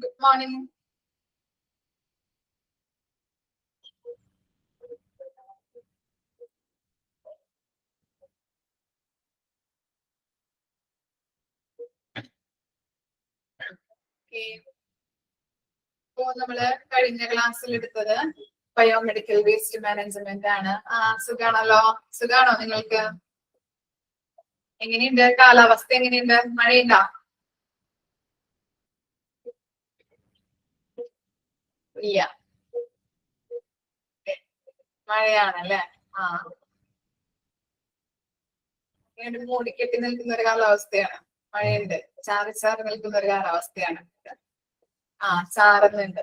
Good morning. ഇപ്പോൾ നമ്മള് കഴിഞ്ഞ ക്ലാസ്സിൽ എടുത്തത് ബയോമെഡിക്കൽ വേസ്റ്റ് മാനേജ്മെന്റ് ആണ്. സുഖാണല്ലോ? സുഖാണോ നിങ്ങൾക്ക്? എങ്ങനെയുണ്ട് കാലാവസ്ഥ? എങ്ങനെയുണ്ട്? മഴയുണ്ടോ? ഇല്ല, മഴയാണല്ലേ? ഇങ്ങനെ മൂടിക്കെട്ടി നിൽക്കുന്ന ഒരു കാലാവസ്ഥയാണ്. മഴയുണ്ട്, ചാറി ചാറി നിൽക്കുന്ന ഒരു കാലാവസ്ഥയാണ്. ചാറുന്നുണ്ട്.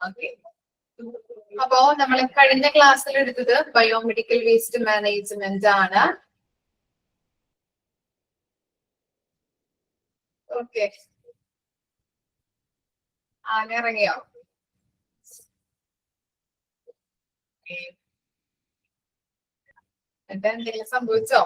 ഓക്കെ. അപ്പോ നമ്മൾ കഴിഞ്ഞ ക്ലാസ്സിൽ എടുത്തത് ബയോമെഡിക്കൽ വേസ്റ്റ് മാനേജ്മെന്റ് ആണ്. ഓക്കെ. ഇറങ്ങിയോ? എന്നിട്ട് എന്തെങ്കിലും സംഭവിച്ചോ?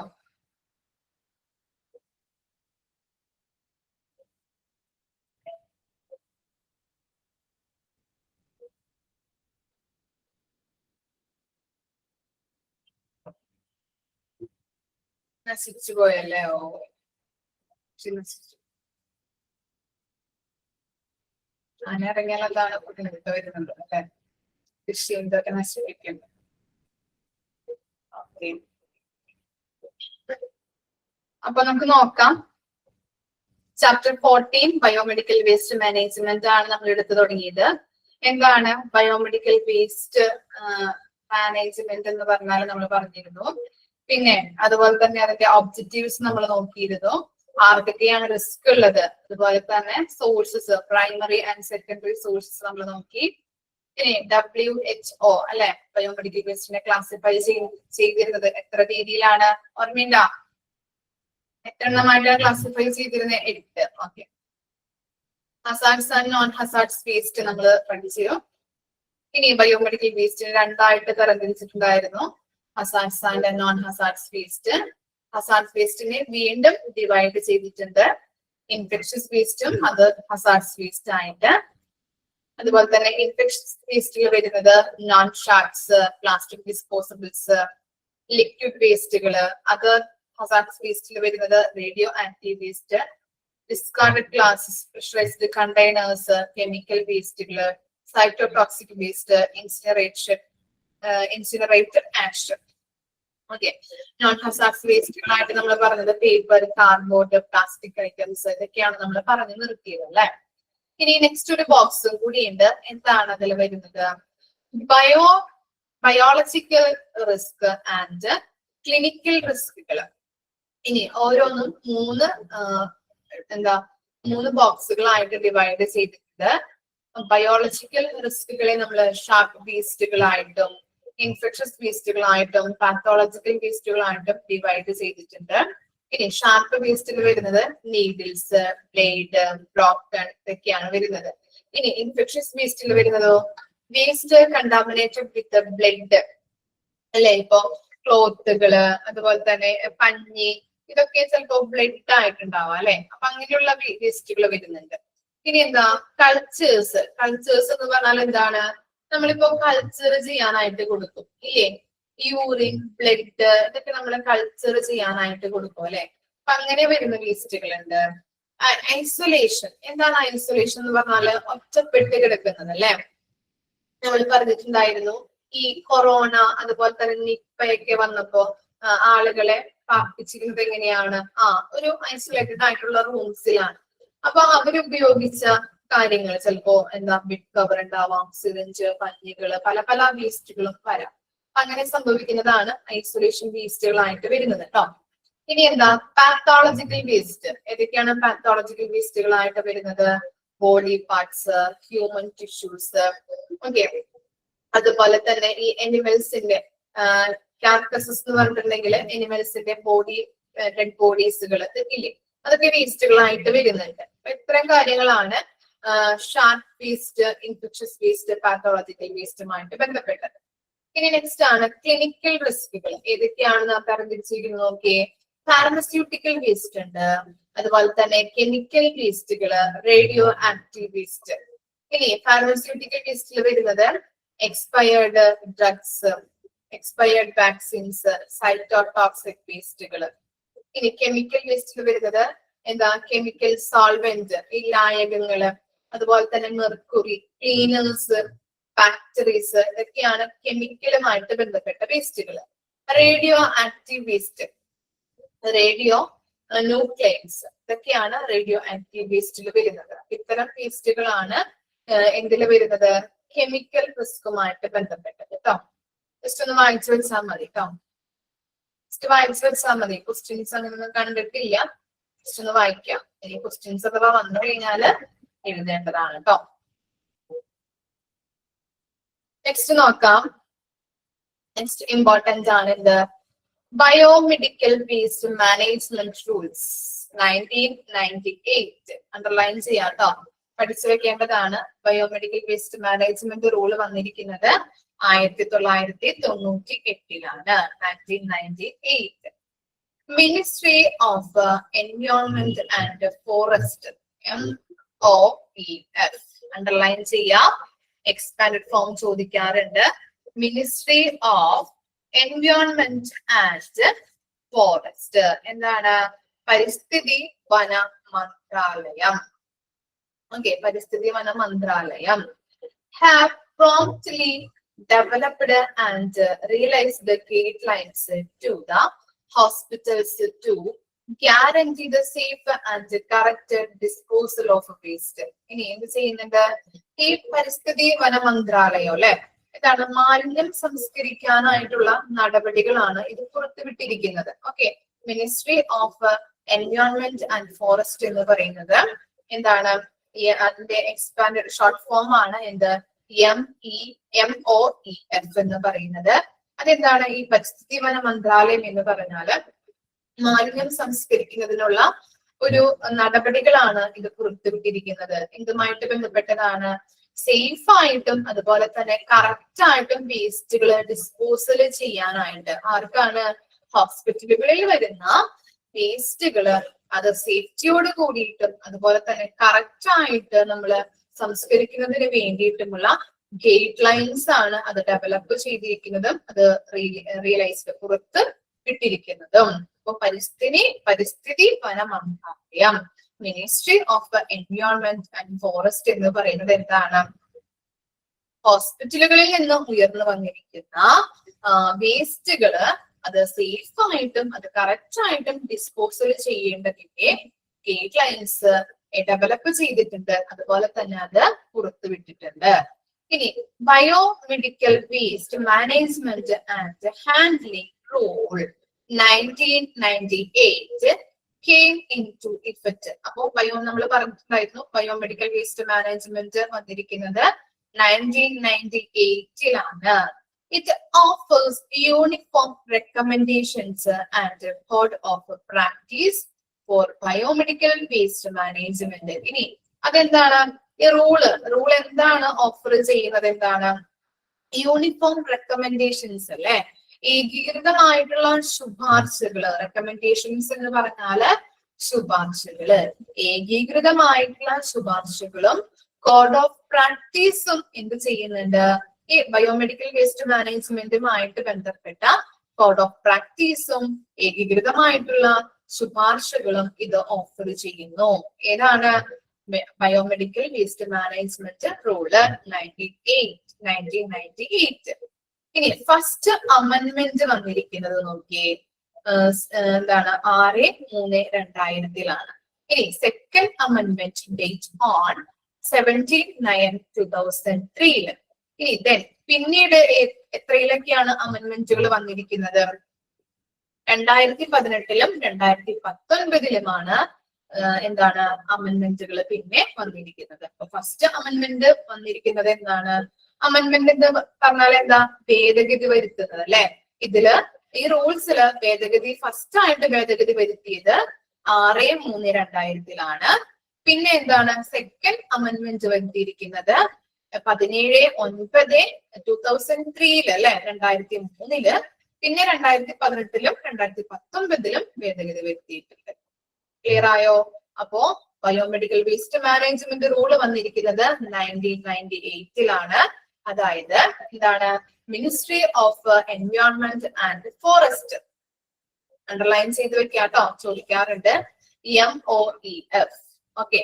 നശിച്ചു പോയല്ലേ? ഇറങ്ങിയാൽ അതാണ് ബുദ്ധിമുട്ട് വരുന്നത് അല്ലെ? കൃഷി എന്തൊക്കെ നശിപ്പിക്കും. ഓക്കെ, അപ്പൊ നമുക്ക് നോക്കാം. ചാപ്റ്റർ 14 ബയോമെഡിക്കൽ വേസ്റ്റ് മാനേജ്മെന്റ് ആണ് നമ്മൾ എടുത്തു തുടങ്ങിയത്. എന്താണ് ബയോമെഡിക്കൽ വേസ്റ്റ് മാനേജ്മെന്റ് എന്ന് പറഞ്ഞാൽ നമ്മൾ പറഞ്ഞിരുന്നു. പിന്നെ അതുപോലെ തന്നെ അതിന്റെ ഒബ്ജക്റ്റീവ്സ് നമ്മൾ നോക്കിയിരുന്നു. ആർക്കൊക്കെയാണ് റിസ്ക് ഉള്ളത്, അതുപോലെ തന്നെ sources, primary and secondary sources നമ്മൾ നോക്കി. ഇനി WHO അല്ലെ ബയോമെഡിക്കൽ വേസ്റ്റിനെ ക്ലാസിഫൈ ചെയ്തിരുന്നത് എത്ര രീതിയിലാണ്? ഓർമ്മയുണ്ടോ? എത്രണ്ണമായിട്ടാണ് ക്ലാസിഫൈ ചെയ്തിരുന്നത്? 8. Okay. Hazards and non hazards waste നമ്മൾ പഠിച്ചു. ഇനി ബയോമെഡിക്കൽ വേസ്റ്റിനെ രണ്ടായിട്ട് തരംതിരിച്ചിട്ടുണ്ടായിരുന്നു, hazards and non hazards waste. Hazards വേസ്റ്റിനെ വീണ്ടും ഡിവൈഡ് ചെയ്തിട്ടുണ്ട്, ഇൻഫെക്ഷ്യസ് വേസ്റ്റും അത് ഹസാർഡ്സ് വേസ്റ്റ് ആയിട്ട്. അതുപോലെ തന്നെ ഇൻഫെക്ഷ്യസ് വേസ്റ്റിൽ വരുന്നത് non sharps, plastic disposables, liquid വേസ്റ്റുകള്. അത് ഹസാർഡ്സ് വേസ്റ്റിൽ വരുന്നത് radioactive waste, discarded glasses, pressurised containers, chemical വേസ്റ്റുകള്, cytotoxic waste, incinerated ash. Okay. Non hazards വേസ്റ്റുകളായിട്ട് നമ്മൾ പറഞ്ഞത് പേപ്പർ, കാർഡ്ബോർഡ്, പ്ലാസ്റ്റിക് ഐറ്റംസ്, ഇതൊക്കെയാണ് നമ്മൾ പറഞ്ഞു നിർത്തിയത് അല്ലെ? ഇനി നെക്സ്റ്റ് ഒരു ബോക്സ് കൂടിയുണ്ട്. എന്താണ് അതിൽ വരുന്നത്? ബയോളജിക്കൽ റിസ്ക് ആൻഡ് ക്ലിനിക്കൽ റിസ്കുകൾ. ഇനി ഓരോന്നും മൂന്ന് ബോക്സുകളായിട്ട് ഡിവൈഡ് ചെയ്തിട്ടുണ്ട്. ബയോളജിക്കൽ റിസ്കുകളെ നമ്മൾ ഷാർപ്പ് വേസ്റ്റുകളായിട്ടും ഇൻഫെക്ഷ്യസ് വേസ്റ്റുകളായിട്ടും പാത്തോളജിക്കൽ വേസ്റ്റുകളായിട്ടും ഡിവൈഡ് ചെയ്തിട്ടുണ്ട്. ഇനി ഷാർപ്പ് വേസ്റ്റിൽ വരുന്നത് നീഡിൽസ്, ബ്ലേഡ്, ബ്രോക്കൺ, ഇതൊക്കെയാണ് വരുന്നത്. ഇനി ഇൻഫെക്ഷ്യസ് വേസ്റ്റിൽ വരുന്നതോ വേസ്റ്റ് കണ്ടാമിനേറ്റഡ് വിത്ത് ബ്ലഡ് അല്ലെ? ഇപ്പൊ ക്ലോത്തുകള്, അതുപോലെ തന്നെ പഞ്ഞി, ഇതൊക്കെ ചിലപ്പോ ബ്ലഡ് ആയിട്ടുണ്ടാവാം അല്ലെ? അപ്പൊ അങ്ങനെയുള്ള വേസ്റ്റുകൾ വരുന്നുണ്ട്. ഇനി കൾച്ചേഴ്സ് എന്ന് പറഞ്ഞാൽ എന്താണ്? നമ്മളിപ്പോ കൾച്ചർ ചെയ്യാനായിട്ട് കൊടുക്കും ഇല്ലേ? യൂറിൻ, ബ്ലഡ്, ഇതൊക്കെ നമ്മൾ കൾച്ചർ ചെയ്യാനായിട്ട് കൊടുക്കും അല്ലെ? അപ്പൊ അങ്ങനെ വരുന്ന വേസ്റ്റുകളുണ്ട്. ഐസൊലേഷൻ. എന്താണ് ഐസൊലേഷൻ എന്ന് പറഞ്ഞാല്? ഒറ്റപ്പെട്ട് കിടക്കുന്നത് അല്ലെ? നമ്മൾ പറഞ്ഞിട്ടുണ്ടായിരുന്നു ഈ കൊറോണ അതുപോലെ തന്നെ നിപ്പയൊക്കെ വന്നപ്പോ ആളുകളെ പാർപ്പിച്ചിരുന്നത് എങ്ങനെയാണ്? ഒരു ഐസൊലേറ്റഡ് ആയിട്ടുള്ള റൂംസിലാണ്. അപ്പൊ അവരുപയോഗിച്ച കാര്യങ്ങൾ ചിലപ്പോ ബെഡ് കവർ ഉണ്ടാവാം, സിറിഞ്ച്, പഞ്ഞികള്, പല പല വേസ്റ്റുകളും വരാം. അങ്ങനെ സംഭവിക്കുന്നതാണ് ഐസൊലേഷൻ വേസ്റ്റുകളായിട്ട് വരുന്നത് കേട്ടോ. ഇനി പാത്തോളജിക്കൽ വേസ്റ്റ്. ഏതൊക്കെയാണ് പാത്തോളജിക്കൽ വേസ്റ്റുകളായിട്ട് വരുന്നത്? Body parts, human tissues. Okay. അതുപോലെ തന്നെ ഈ എനിമൽസിന്റെ കാർക്കസസ് എന്ന് പറഞ്ഞിട്ടുണ്ടെങ്കിൽ എനിമൽസിന്റെ ബോഡി, ഡെഡ് ബോഡീസുകൾ ഇല്ലേ? അതൊക്കെ വേസ്റ്റുകളായിട്ട് വരുന്നുണ്ട്. അപ്പൊ ഇത്തരം കാര്യങ്ങളാണ് sharp waste, infectious waste, pathological വേസ്റ്റുമായിട്ട് ബന്ധപ്പെട്ടത്. ഇനി നെക്സ്റ്റ് ആണ് ക്ലിനിക്കൽ റിസ്കുകൾ. ഏതൊക്കെയാണെന്ന് തരംതിരിച്ചിരിക്കുന്നത് നോക്കിയേ. ഫാർമസ്യൂട്ടിക്കൽ വേസ്റ്റ് ഉണ്ട്, അതുപോലെ തന്നെ കെമിക്കൽ വേസ്റ്റുകള്, റേഡിയോ ആക്റ്റീവ് വേസ്റ്റ്. ഇനി ഫാർമസ്യൂട്ടിക്കൽ വേസ്റ്റിൽ വരുന്നത് expired drugs, expired vaccines, cytotoxic വേസ്റ്റുകള്. ഇനി കെമിക്കൽ വേസ്റ്റിൽ വരുന്നത് എന്താ, കെമിക്കൽ സോൾവെന്റ്, ഈ ലായകങ്ങള്, അതുപോലെ തന്നെ മെർക്കുറി, ക്ലീനേഴ്സ്, ഫാക്ടറീസ്, ഇതൊക്കെയാണ് കെമിക്കലുമായിട്ട് ബന്ധപ്പെട്ട വേസ്റ്റുകൾ. Radio active waste, radio nuclides, ഇതൊക്കെയാണ് റേഡിയോ ആക്റ്റീവ് വേസ്റ്റിൽ വരുന്നത്. ഇത്തരം വേസ്റ്റുകളാണ് എന്തിൽ വരുന്നത്, കെമിക്കൽ റിസ്കുമായിട്ട് ബന്ധപ്പെട്ടത് കേട്ടോ. ജസ്റ്റ് ഒന്ന് വായിച്ചു വെച്ചാൽ മതി കേട്ടോ, ജസ്റ്റ് വായിച്ചു വെച്ചാൽ മതി. ക്വസ്റ്റ്യൻസ് അങ്ങനെയൊന്നും കണ്ടിട്ടില്ല, ജസ്റ്റ് ഒന്ന് വായിക്കാം. ഇനി ക്വസ്റ്റ്യൻസ് അഥവാ വന്നു കഴിഞ്ഞാല് എഴുതേണ്ടതാണ് കേട്ടോ. നെക്സ്റ്റ് നോക്കാം. നെക്സ്റ്റ് ഇമ്പോർട്ടന്റ് ആണ് ഇത് biomedical waste management rules 1998. Underline ചെയ്യാം കേട്ടോ, പഠിച്ചു വെക്കേണ്ടതാണ്. ബയോമെഡിക്കൽ വേസ്റ്റ് മാനേജ്മെന്റ് റൂൾ വന്നിരിക്കുന്നത് 1998 1998. Ministry of environment and forest MOEF underline ചെയ്യാം. എക്സ്പാൻഡഡ് ഫോം ചോദിക്കാറുണ്ട്. Ministry of environment and forest എന്താണ്, പരിസ്ഥിതി വന മന്ത്രാലയം. ഓക്കെ, പരിസ്ഥിതി വന മന്ത്രാലയം have promptly developed and realized the guidelines to the hospitals to guarantee the safe and correct disposal of waste. ഇനി എന്ത് ചെയ്യുന്നുണ്ട് ഈ പരിസ്ഥിതി വന മന്ത്രാലയം അല്ലെ, ഇതാണ് മാലിന്യം സംസ്കരിക്കാനായിട്ടുള്ള നടപടികളാണ് ഇത് പുറത്തുവിട്ടിരിക്കുന്നത്. Okay, ministry of environment and forest എന്ന് പറയുന്നത് എന്താണ്, അതിന്റെ എക്സ്പാൻഡ് ഷോർട്ട് ഫോം ആണ് എന്ത്, MOEF എന്ന് പറയുന്നത്. അതെന്താണ് ഈ പരിസ്ഥിതി വന മന്ത്രാലയം എന്ന് പറഞ്ഞാല് മാലിന്യം സംസ്കരിക്കുന്നതിനുള്ള ഒരു നടപടികളാണ് ഇത് പുറത്തുവിട്ടിരിക്കുന്നത്. ഇതുമായിട്ട് ബന്ധപ്പെട്ടതാണ് സേഫ് ആയിട്ടും അതുപോലെ തന്നെ കറക്റ്റ് ആയിട്ടും വേസ്റ്റുകൾ ഡിസ്പോസൽ ചെയ്യാനായിട്ട്. ആർക്കാണ്, ഹോസ്പിറ്റലുകളിൽ വരുന്ന വേസ്റ്റുകള് അത് സേഫ്റ്റിയോട് കൂടിയിട്ടും അതുപോലെ തന്നെ കറക്റ്റ് ആയിട്ട് നമ്മള് സംസ്കരിക്കുന്നതിന് വേണ്ടിയിട്ടുമുള്ള ഗൈഡ് ലൈൻസ് ആണ് അത് ഡെവലപ്പ് ചെയ്തിരിക്കുന്നതും അത് റിയലൈസ്ഡ് പുറത്ത് വിട്ടിരിക്കുന്നതും. അപ്പൊ പരിസ്ഥിതി വന മന്ത്രാലയം, ministry of environment and forest എന്ന് പറയുന്നത് എന്താണ്, ഹോസ്പിറ്റലുകളിൽ നിന്ന് ഉയർന്നു വന്നിരിക്കുന്ന വേസ്റ്റുകള് അത് സേഫ് ആയിട്ടും അത് കറക്റ്റ് ആയിട്ടും ഡിസ്പോസൽ ചെയ്യേണ്ടതിന്റെ ഗൈഡ് ലൈൻസ് ഡെവലപ്പ് ചെയ്തിട്ടുണ്ട്, അതുപോലെ തന്നെ അത് പുറത്തുവിട്ടിട്ടുണ്ട്. ഇനി biomedical waste management and handling rule 1998 came into effect. അപ്പോ നമ്മൾ പറഞ്ഞിട്ടുണ്ടായിരുന്നു ബയോമെഡിക്കൽ വേസ്റ്റ് മാനേജ്മെന്റ് വന്നിരിക്കുന്നത് 1998 It offers uniform recommendations and code of practice for biomedical waste management. ഇനി അതെന്താണ് ഈ റൂൾ എന്താണ് ഓഫർ ചെയ്യുന്നത്, എന്താണ് യൂണിഫോം റെക്കമെൻഡേഷൻസ് അല്ലെ, ഏകീകൃതമായിട്ടുള്ള ശുപാർശകള്. റെക്കമെൻഡേഷൻസ് എന്ന് പറഞ്ഞാല് ശുപാർശകള്, ഏകീകൃതമായിട്ടുള്ള ശുപാർശകളും കോഡ് ഓഫ് പ്രാക്ടീസും എന്ത് ചെയ്യുന്നുണ്ട്, ഈ ബയോമെഡിക്കൽ വേസ്റ്റ് മാനേജ്മെന്റുമായിട്ട് ബന്ധപ്പെട്ട കോഡ് ഓഫ് പ്രാക്ടീസും ഏകീകൃതമായിട്ടുള്ള ശുപാർശകളും ഇത് ഓഫർ ചെയ്യുന്നു. ഏതാണ് ബയോമെഡിക്കൽ വേസ്റ്റ് മാനേജ്മെന്റ് റൂള് 1998. ഇനി ഫസ്റ്റ് അമെൻമെന്റ് വന്നിരിക്കുന്നത് നോക്കിയേ, എന്താണ് 6/3/2000. ഇനി സെക്കൻഡ് അമെൻമെന്റ് ഡേറ്റ് ഓൺ 17/9/2003. ഇനി ദെൻ പിന്നീട് എത്രയിലൊക്കെയാണ് അമെൻമെന്റുകൾ വന്നിരിക്കുന്നത്, 2018 2019 എന്താണ് അമെൻമെന്റുകൾ പിന്നെ വന്നിരിക്കുന്നത്. അപ്പൊ ഫസ്റ്റ് അമെൻമെന്റ് വന്നിരിക്കുന്നത് എന്താണ്, അമെൻമെന്റ് എന്ന് പറഞ്ഞാൽ എന്താ, ഭേദഗതി വരുത്തുന്നത് അല്ലെ. ഇതില് ഈ റൂൾസില് ഭേദഗതി ഫസ്റ്റ് ആയിട്ട് ഭേദഗതി വരുത്തിയത് 6/3/2000. പിന്നെ എന്താണ് സെക്കൻഡ് അമെൻമെന്റ് വരുത്തിയിരിക്കുന്നത് 17/9/2003 അല്ലെ, 2003 പിന്നെ 2018-ലും 2019-ലും ഭേദഗതി വരുത്തിയിട്ടുണ്ട്. ക്ലിയർ ആയോ? അപ്പോ ബയോമെഡിക്കൽ വേസ്റ്റ് മാനേജ്മെന്റ് റൂള് വന്നിരിക്കുന്നത് 1998-ലാണ്. അതായത് ഇതാണ് ministry of environment and forest. Underline ചെയ്ത് വെക്കാട്ടോ, ചോദിക്കാറുണ്ട്. MOEF. ഓക്കെ,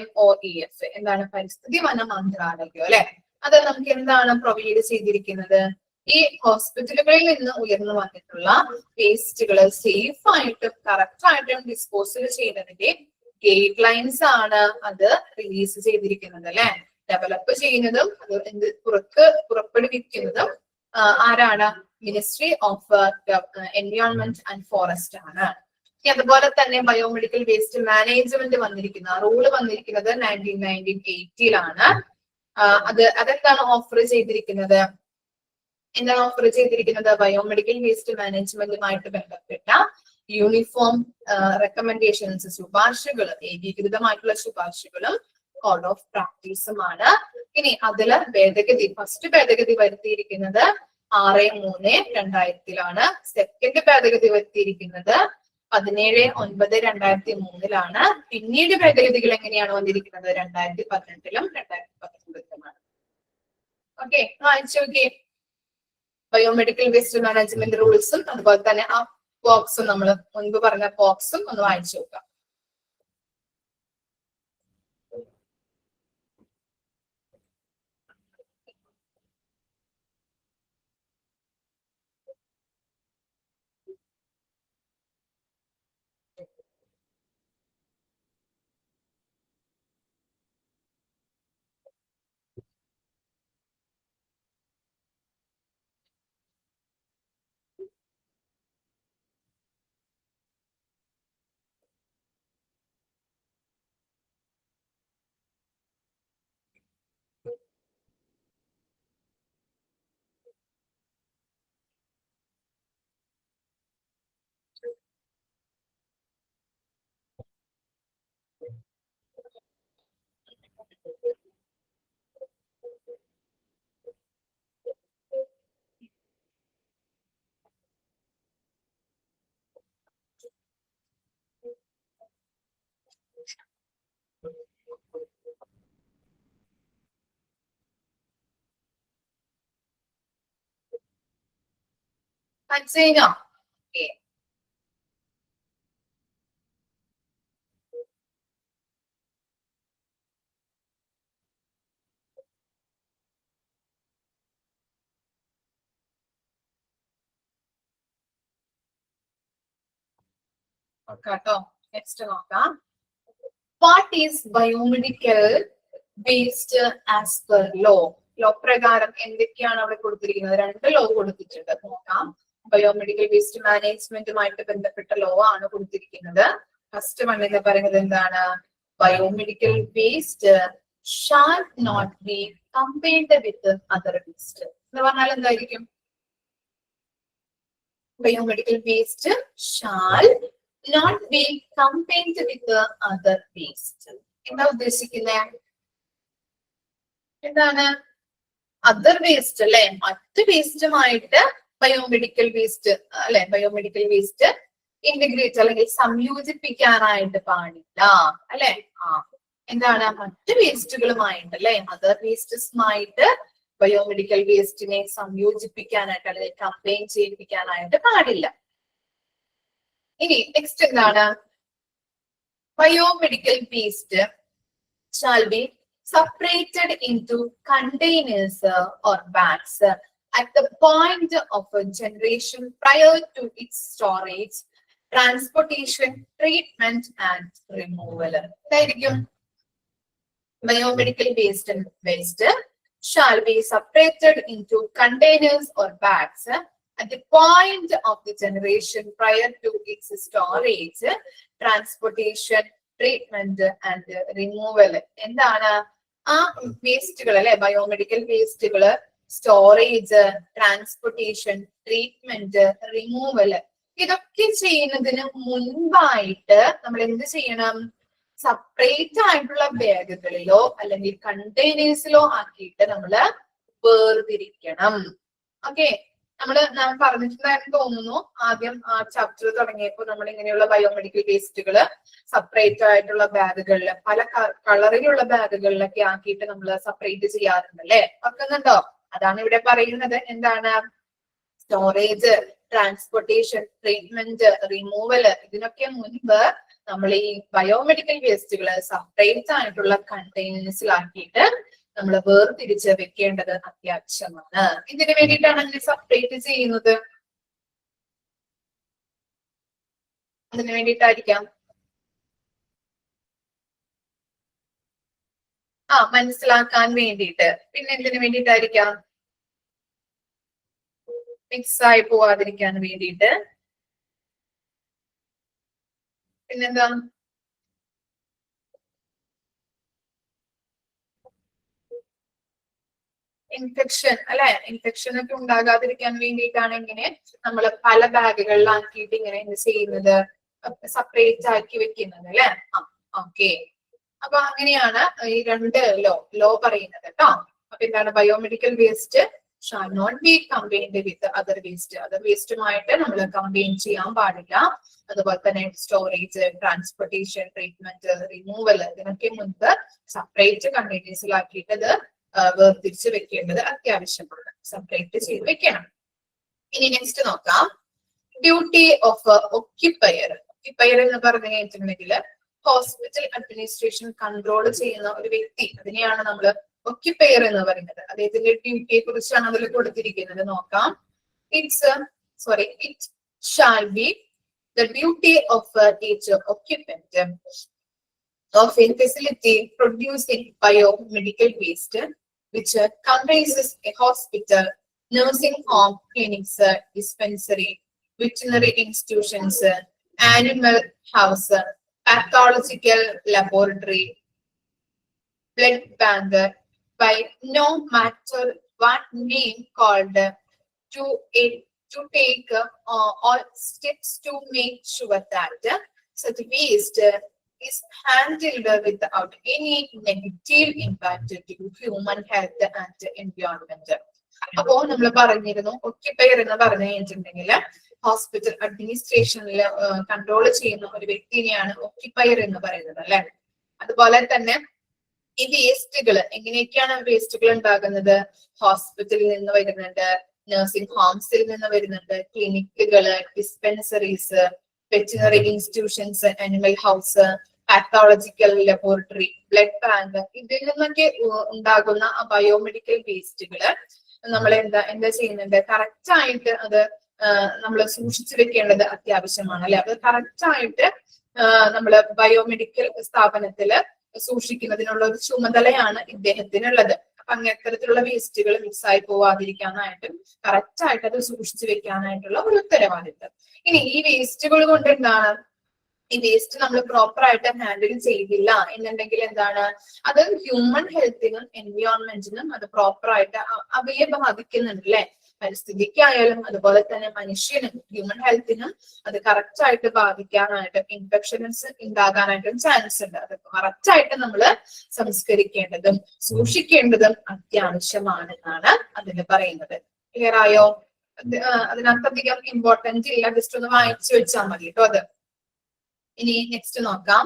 MOEF എന്താണ്? പരിസ്ഥിതി വന മന്ത്രാലയം അല്ലെ. അത് നമുക്ക് എന്താണ് പ്രൊവൈഡ് ചെയ്തിരിക്കുന്നത്? ഈ ഹോസ്പിറ്റലുകളിൽ നിന്ന് ഉയർന്നു വന്നിട്ടുള്ള വേസ്റ്റുകൾ സേഫ് ആയിട്ടും കറക്റ്റ് ആയിട്ടും ഡിസ്പോസൽ ചെയ്യുന്നതിന്റെ ഗൈഡ് ലൈൻസ് ആണ് അത് റിലീസ് ചെയ്തിരിക്കുന്നത് അല്ലെ. ഡെവലപ്പ് ചെയ്യുന്നതും അത് പുറപ്പെടുവിക്കുന്നതും ആരാണ്? Ministry of environment and forest ആണ്. അതുപോലെ തന്നെ ബയോമെഡിക്കൽ വേസ്റ്റ് മാനേജ്മെന്റ് വന്നിരിക്കുന്ന റൂള് വന്നിരിക്കുന്നത് 1980-ലാണ്. അതെന്താണ് ഓഫർ ചെയ്തിരിക്കുന്നത്? എന്താണ് ഓഫർ ചെയ്തിരിക്കുന്നത്? ബയോമെഡിക്കൽ വേസ്റ്റ് മാനേജ്മെന്റുമായിട്ട് ബന്ധപ്പെട്ട യൂണിഫോം റെക്കമെൻഡേഷൻസ്, ശുപാർശകൾ, ഏകീകൃതമായിട്ടുള്ള ശുപാർശകളും കോഡ് ഓഫ് പ്രാക്ടീസുമാണ്. ഇനി അതില് ഫസ്റ്റ് ഭേദഗതി വരുത്തിയിരിക്കുന്നത് 6/3/2000-ലാണ്. സെക്കൻഡ് ഭേദഗതി വരുത്തിയിരിക്കുന്നത് 17/9/2003-ലാണ്. പിന്നീട് ഭേദഗതികൾ എങ്ങനെയാണ് വന്നിരിക്കുന്നത്? 2018-ലും 2019-ലുമാണ്. ഓക്കെ, വായിച്ചു നോക്കി. ബയോമെഡിക്കൽ വേസ്റ്റ് മാനേജ്മെന്റ് റൂൾസും അതുപോലെ തന്നെ ആ ബോക്സും, നമ്മൾ മുൻപ് പറഞ്ഞ ബോക്സും ഒന്ന് വായിച്ചു നോക്കാം. മനസ്സിലായോ? കേട്ടോ, നെക്സ്റ്റ് നോക്കാം. What is biomedical waste as per law? Law പ്രകാരം എന്തൊക്കെയാണ് അവിടെ കൊടുത്തിരിക്കുന്നത്? 2 ലോ കൊടുത്തിട്ടുണ്ട്, നോക്കാം. ബയോമെഡിക്കൽ വേസ്റ്റ് മാനേജ്മെന്റുമായിട്ട് ബന്ധപ്പെട്ട ലോ ആണ് കൊടുത്തിരിക്കുന്നത്. ഫസ്റ്റ് വൺ എന്ന് പറയുന്നത് എന്താണ്? Biomedical waste shall not be combined with other waste എന്ന് പറഞ്ഞാൽ എന്തായിരിക്കും? Biomedical waste shall not be combined with the other waste. എന്താ ഉദ്ദേശിക്കുന്നത്? എന്താണ് അതർ വേസ്റ്റ് അല്ലെ? മറ്റ് വേസ്റ്റുമായിട്ട് ബയോമെഡിക്കൽ വേസ്റ്റ് അല്ലെ, ബയോമെഡിക്കൽ വേസ്റ്റ് ഇന്റഗ്രേറ്റ് അല്ലെങ്കിൽ സംയോജിപ്പിക്കാനായിട്ട് പാടില്ല അല്ലെ. എന്താണ്? മറ്റ് വേസ്റ്റുകളുമായിട്ട് അല്ലെ, അതർ വേസ്റ്റസുമായിട്ട് ബയോമെഡിക്കൽ വേസ്റ്റിനെ സംയോജിപ്പിക്കാനായിട്ട് അല്ലെങ്കിൽ കമ്പൈൻ ചെയ്യിപ്പിക്കാനായിട്ട് പാടില്ല. ഇനി നെക്സ്റ്റ് എന്താണ്? Biomedical waste shall be separated into containers or bags at the point of generation prior to its storage, transportation, treatment and removal. എന്തായിരിക്കും? Biomedical waste shall be separated into containers or bags at the point of the generation prior to its storage, transportation, treatment and removal. എന്താണ്? ആ വേസ്റ്റുകൾ അല്ലെ, biomedical വേസ്റ്റുകള് storage, transportation, treatment, removal ഇതൊക്കെ ചെയ്യുന്നതിന് മുൻപായിട്ട് നമ്മൾ എന്ത് ചെയ്യണം? സെപ്പറേറ്റ് ആയിട്ടുള്ള ബാഗുകളിലോ അല്ലെങ്കിൽ കണ്ടെയ്നേഴ്സിലോ ആക്കിയിട്ട് നമ്മൾ വേർതിരിക്കണം. ഓക്കെ, ഞാൻ പറഞ്ഞിട്ടുണ്ടായിരുന്നു തോന്നുന്നു, ആദ്യം ആ ചാപ്റ്റർ തുടങ്ങിയപ്പോൾ നമ്മൾ ഇങ്ങനെയുള്ള ബയോമെഡിക്കൽ വേസ്റ്റുകൾ സെപ്പറേറ്റ് ആയിട്ടുള്ള ബാഗുകളിൽ, പല കളറിലുള്ള ബാഗുകളിലൊക്കെ ആക്കിയിട്ട് നമ്മൾ സെപ്പറേറ്റ് ചെയ്യാറുണ്ട് അല്ലെ, ഓർക്കുന്നുണ്ടോ? അതാണ് ഇവിടെ പറയുന്നത്. എന്താണ്? സ്റ്റോറേജ്, ട്രാൻസ്പോർട്ടേഷൻ, ട്രീറ്റ്മെന്റ്, റിമൂവല്, ഇതിനൊക്കെ മുൻപ് നമ്മൾ ഈ ബയോമെഡിക്കൽ വേസ്റ്റുകൾ സെപ്പറേറ്റ് ആയിട്ടുള്ള കണ്ടെയ്നേഴ്സിലാക്കിയിട്ട് നമ്മൾ വേർതിരിച്ച് വെക്കേണ്ടത് അത്യാവശ്യമാണ്. ഇതിനു വേണ്ടിയിട്ടാണ് അങ്ങനെ സെപ്പറേറ്റ് ചെയ്യുന്നത്. അതിനു വേണ്ടിയിട്ടായിരിക്കാം. മനസ്സിലാക്കാൻ വേണ്ടിയിട്ട്. പിന്നെ എന്തിനു വേണ്ടിയിട്ടായിരിക്കാം? മിക്സ് ആയി പോവാതിരിക്കാൻ വേണ്ടിയിട്ട്. പിന്നെന്താ? ഇൻഫെക്ഷൻ അല്ലെ, ഇൻഫെക്ഷൻ ഒക്കെ ഉണ്ടാകാതിരിക്കാൻ വേണ്ടിയിട്ടാണ് ഇങ്ങനെ നമ്മൾ പല ബാഗുകളിലാക്കിയിട്ട് ഇങ്ങനെ എന്ത് ചെയ്യുന്നത്, സെപ്പറേറ്റ് ആക്കി വെക്കുന്നത് അല്ലെ. ഓക്കെ, അപ്പൊ അങ്ങനെയാണ് ഈ രണ്ട് ലോ പറയുന്നത് കേട്ടോ. അപ്പൊ എന്താണ്? Biomedical waste shall not be combined with other waste. Other വേസ്റ്റുമായിട്ട് നമ്മൾ കമ്പൈൻ ചെയ്യാൻ പാടില്ല. അതുപോലെ തന്നെ സ്റ്റോറേജ്, ട്രാൻസ്പോർട്ടേഷൻ, ട്രീറ്റ്മെന്റ്, റിമൂവൽ, ഇതിനൊക്കെ മുൻപ് സെപ്പറേറ്റ് കണ്ടെയ്നേഴ്സിലാക്കിയിട്ട് ഇത് വേർതിരിച്ച് വെക്കേണ്ടത് അത്യാവശ്യമാണ്. സെപ്പറേറ്റ് ചെയ്ത് വെക്കണം. ഇനി നെക്സ്റ്റ് നോക്കാം. Duty of occupier. ഒക്യുപ്പയർ എന്ന് പറഞ്ഞു കഴിഞ്ഞിട്ടുണ്ടെങ്കിൽ ഹോസ്പിറ്റൽ അഡ്മിനിസ്ട്രേഷൻ കൺട്രോൾ ചെയ്യുന്ന ഒരു വ്യക്തി, അതിനെയാണ് നമ്മൾ ഒക്യുപ്പയർ എന്ന് പറയുന്നത്. അദ്ദേഹത്തിന്റെ ഡ്യൂട്ടിയെ കുറിച്ചാണ് അതിൽ കൊടുത്തിരിക്കുന്നത്. നോക്കാം. It shall be the duty of each occupant of a facility producing biomedical waste, which comprises a hospital, nursing home, clinics, dispensary, veterinary institutions, animal house, pathological laboratory, blood bank, by no matter what name called, to take all steps to make sure that such waste is handled without any negative impact to human health and environment. അപ്പോ നമ്മൾ പറഞ്ഞിരുന്നു, occupier എന്ന് പറഞ്ഞു കഴിഞ്ഞിട്ടുണ്ടെങ്കിൽ hospital അഡ്മിനിസ്ട്രേഷനിൽ control ചെയ്യുന്ന ഒരു വ്യക്തിനെയാണ് occupier എന്ന് പറയുന്നത് അല്ലെ. അതുപോലെ തന്നെ ഈ വേസ്റ്റുകൾ, എങ്ങനെയൊക്കെയാണ് വേസ്റ്റുകൾ ഉണ്ടാകുന്നത്? ഹോസ്പിറ്റലിൽ നിന്ന് വരുന്നുണ്ട്, നഴ്സിംഗ് ഹോംസിൽ നിന്ന് വരുന്നുണ്ട്, ക്ലിനിക്കുകള്, dispensaries, veterinary institutions, animal house, pathological laboratory, blood bank, ഇതിൽ നിന്നൊക്കെ ഉണ്ടാകുന്ന ബയോമെഡിക്കൽ വേസ്റ്റുകള് നമ്മൾ എന്താ ചെയ്യുന്നുണ്ട്? കറക്റ്റ് ആയിട്ട് അത് നമ്മൾ സൂക്ഷിച്ചു വെക്കേണ്ടത് അത്യാവശ്യമാണ് അല്ലെ. അത് കറക്റ്റ് ആയിട്ട് നമ്മള് ബയോമെഡിക്കൽ സ്ഥാപനത്തില് സൂക്ഷിക്കുന്നതിനുള്ള ഒരു ചുമതലയാണ് ഇദ്ദേഹത്തിനുള്ളത്. അപ്പൊ അത്തരത്തിലുള്ള വേസ്റ്റുകൾ മിക്സ് ആയി പോവാതിരിക്കാനായിട്ടും കറക്റ്റ് ആയിട്ട് അത് സൂക്ഷിച്ചു വെക്കാനായിട്ടുള്ള ഒരു ഉത്തരവാദിത്വം. ഇനി ഈ വേസ്റ്റുകൾ കൊണ്ട് എന്താണ്? ഈ വേസ്റ്റ് നമ്മൾ പ്രോപ്പർ ആയിട്ട് ഹാൻഡിൽ ചെയ്തില്ല എന്നുണ്ടെങ്കിൽ എന്താണ്? അത് ഹ്യൂമൻ ഹെൽത്തിനും എൻവയോൺമെന്റിനും അത് പ്രോപ്പർ ആയിട്ട് അവയെ ബാധിക്കുന്നുണ്ട് അല്ലെ. പരിസ്ഥിതിക്കായാലും അതുപോലെ തന്നെ മനുഷ്യനും ഹ്യൂമൻ ഹെൽത്തിനും അത് കറക്റ്റ് ആയിട്ട് ബാധിക്കാനായിട്ടും ഇൻഫെക്ഷൻസ് ഉണ്ടാകാനായിട്ടും ചാൻസ് ഉണ്ട്. അത് കറക്റ്റ് ആയിട്ട് നമ്മൾ സംസ്കരിക്കേണ്ടതും സൂക്ഷിക്കേണ്ടതും അത്യാവശ്യമാണ് എന്നാണ് അതിൽ പറയുന്നത്. ക്ലിയർ ആയോ? അതിനകത്തധികം ഇമ്പോർട്ടൻറ്റ് ഇല്ല, ജസ്റ്റ് ഒന്ന് വായിച്ചു വെച്ചാൽ മതി കേട്ടോ അത്. ഇനി നെക്സ്റ്റ് നോക്കാം.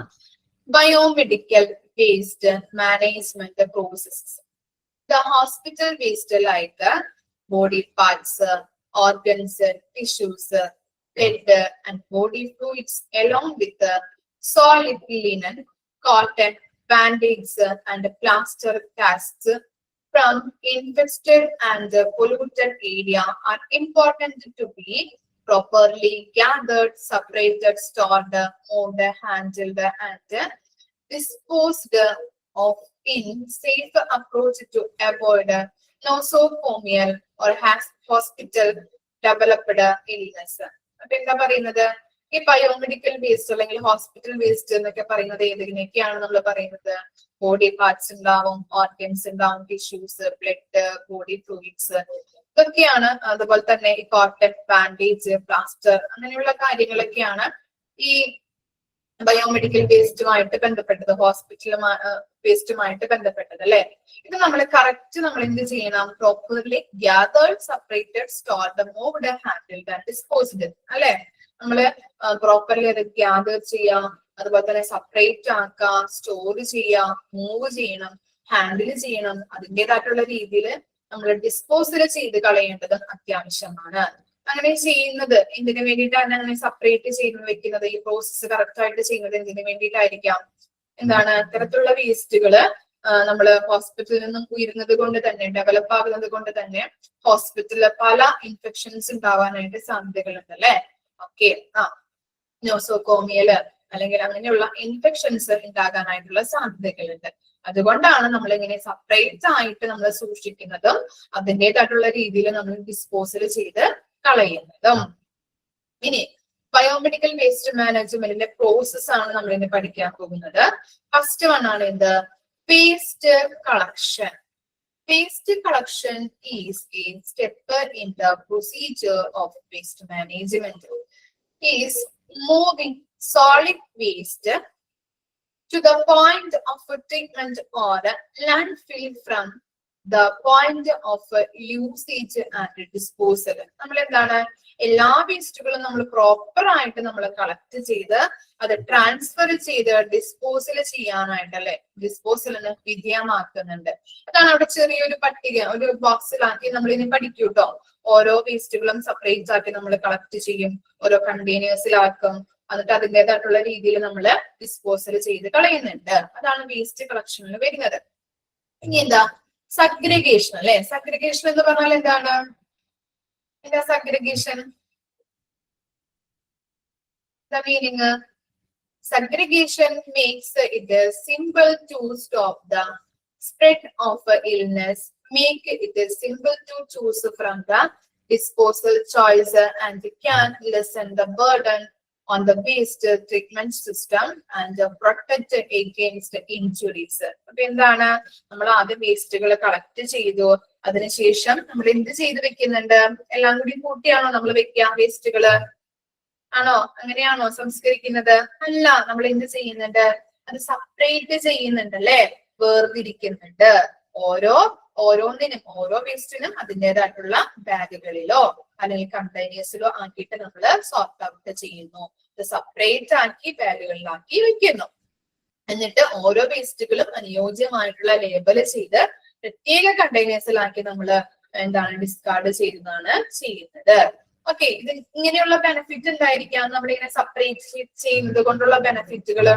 Biomedical waste management processes. The hospital waste like body parts, organs, tissues, blood and body fluids along with solid linen, cotton, bandages and plaster casts from infested and polluted area are important to be properly gathered, separated, stored, moved, handled and disposed of in safe approach to avoid nosocomial or hospital developed illness. അപ്പൊ എന്താ പറയുന്നത്? ഈ biomedical waste അല്ലെങ്കിൽ hospital waste എന്നൊക്കെ പറയുന്നത് ഏതിനൊക്കെയാണ് നമ്മൾ പറയുന്നത്? Body parts ഉണ്ടാവും, ഓർഗൻസ് ഉണ്ടാവും, ടിഷ്യൂസ്, ബ്ലഡ്, ബോഡി ഫ്ലൂയിഡ്സ്, ഇതൊക്കെയാണ്. അതുപോലെ തന്നെ ഈ കോട്ടൺ, ബാൻഡേജ്, പ്ലാസ്റ്റർ, അങ്ങനെയുള്ള കാര്യങ്ങളൊക്കെയാണ് ഈ ബയോമെഡിക്കൽ വേസ്റ്റുമായിട്ട് ബന്ധപ്പെട്ടത്, ഹോസ്പിറ്റൽ വേസ്റ്റുമായിട്ട് ബന്ധപ്പെട്ടത് അല്ലെ. ഇത് നമ്മൾ കറക്റ്റ് നമ്മൾ എന്ത് ചെയ്യണം? Properly gathered, separated, stored, moved, handled and disposed അല്ലെ. നമ്മള് പ്രോപ്പർലി അത് ഗ്യാതർ ചെയ്യാം, അതുപോലെ തന്നെ സെപ്പറേറ്റ് ആക്കാം, സ്റ്റോർ ചെയ്യാം, മൂവ് ചെയ്യണം, ഹാൻഡിൽ ചെയ്യണം. അതിൻ്റെതായിട്ടുള്ള രീതിയിൽ നമ്മൾ ഡിസ്പോസൽ ചെയ്ത് കളയേണ്ടത് അത്യാവശ്യമാണ്. അങ്ങനെ ചെയ്യുന്നത് എന്തിനു വേണ്ടിയിട്ടാണ്? അങ്ങനെ സെപ്പറേറ്റ് ചെയ്യുന്നത്, വെക്കുന്നത്, ഈ പ്രോസസ്സ് കറക്റ്റ് ആയിട്ട് ചെയ്യുന്നത് എന്തിനു വേണ്ടിയിട്ടായിരിക്കാം? എന്താണ്? ഇത്തരത്തിലുള്ള വേസ്റ്റുകള് നമ്മള് ഹോസ്പിറ്റലിൽ നിന്നും ഉയരുന്നത് കൊണ്ട് തന്നെ, ഡെവലപ്പ് ആകുന്നത് കൊണ്ട് തന്നെ ഹോസ്പിറ്റലിൽ പല ഇൻഫെക്ഷൻസ് ഉണ്ടാവാനായിട്ട് സാധ്യതകളുണ്ട് അല്ലെ. ഓക്കെ, നോസോകോമിയല് അല്ലെങ്കിൽ അങ്ങനെയുള്ള ഇൻഫെക്ഷൻസ് ഉണ്ടാകാനായിട്ടുള്ള സാധ്യതകളുണ്ട്. അതുകൊണ്ടാണ് നമ്മൾ ഇങ്ങനെ സെപ്പറേറ്റ് ആയിട്ട് നമ്മൾ സൂക്ഷിക്കുന്നതും അതിൻ്റെതായിട്ടുള്ള രീതിയിൽ നമ്മൾ ഡിസ്പോസൽ ചെയ്ത് കളയുന്നതും. ഇനി ബയോമെഡിക്കൽ വേസ്റ്റ് മാനേജ്മെന്റിന്റെ പ്രോസസ് ആണ് നമ്മൾ ഇന്ന് പഠിക്കാൻ പോകുന്നത്. ഫസ്റ്റ് വൺ ആണ് എന്ത്? Waste collection. Waste collection is a step in the procedure of waste management. Is moving solid waste to the point of treatment or landfill from the point of usage and disposal. നമ്മൾ എന്താണ്? എല്ലാ വേസ്റ്റുകളും നമ്മൾ proper ആയിട്ട് നമ്മൾ collect ചെയ്ത് അത് transfer ചെയ്ത് disposal ചെയ്യാനായിട്ടല്ലേ, ഡിസ്പോസലിന് വിധേയമാക്കുന്നുണ്ട്. അതാണ് അവിടെ ചെറിയൊരു പട്ടിക, ഒരു ബോക്സിലാക്കി നമ്മൾ ഇനി പഠിക്കും കേട്ടോ. ഓരോ വേസ്റ്റുകളും സെപ്പറേറ്റ് ആക്കി നമ്മൾ കളക്ട് ചെയ്യും, ഓരോ കണ്ടെയ്നേഴ്സിലാക്കും, എന്നിട്ട് അതിൻ്റെതായിട്ടുള്ള രീതിയിൽ നമ്മൾ ഡിസ്പോസൽ ചെയ്ത് കളയുന്നുണ്ട്. അതാണ് വേസ്റ്റ് കളക്ഷനിൽ വരുന്നത്. ഇനി എന്താ? സഗ്രിഗേഷൻ അല്ലെ. സഗ്രിഗേഷൻ എന്ന് പറഞ്ഞാൽ എന്താണ്? എന്താ സഗ്രിഗേഷൻ? The meaning, segregation makes it simple to stop the spread of illness, make it simple to choose from the disposal choice, and can lessen the burden on the waste treatment system and protect against injuries. അപ്പൊ എന്താണ്? നമ്മൾ ആദ്യം വേസ്റ്റുകൾ collect ചെയ്തു, അതിനുശേഷം നമ്മൾ എന്ത് ചെയ്ത് വെക്കുന്നുണ്ട്? എല്ലാം കൂടി കൂട്ടിയാണോ നമ്മൾ വെക്കുക വേസ്റ്റുകള്? ആണോ? അങ്ങനെയാണോ സംസ്കരിക്കുന്നത്? അല്ല, നമ്മൾ എന്ത് ചെയ്യുന്നുണ്ട്? അത് സെപ്പറേറ്റ് ചെയ്യുന്നുണ്ട് അല്ലെ, വേർതിരിക്കുന്നുണ്ട്. ഓരോന്നിനും, ഓരോ വേസ്റ്റിനും അതിൻ്റെതായിട്ടുള്ള ബാഗുകളിലോ അല്ലെങ്കിൽ കണ്ടെയ്നേഴ്സിലോ ആക്കിയിട്ട് നമ്മൾ സോർട്ട് ഔട്ട് ചെയ്യുന്നു. ഇത് സെപ്പറേറ്റ് ആക്കി ബാഗുകളിലാക്കി വെക്കുന്നു. എന്നിട്ട് ഓരോ വേസ്റ്റുകളും അനുയോജ്യമായിട്ടുള്ള ലേബല് ചെയ്ത് പ്രത്യേക കണ്ടെയ്നേഴ്സിലാക്കി നമ്മൾ എന്താണ്? ഡിസ്കാർഡ് ചെയ്യുന്നതാണ് ചെയ്യുന്നത്. ഓക്കെ, ഇത് ഇങ്ങനെയുള്ള ബെനിഫിറ്റ് ഉണ്ടായിരിക്കാം. നമ്മളിങ്ങനെ സെപ്പറേറ്റ് ചെയ്യുന്നത് കൊണ്ടുള്ള ബെനിഫിറ്റുകള്,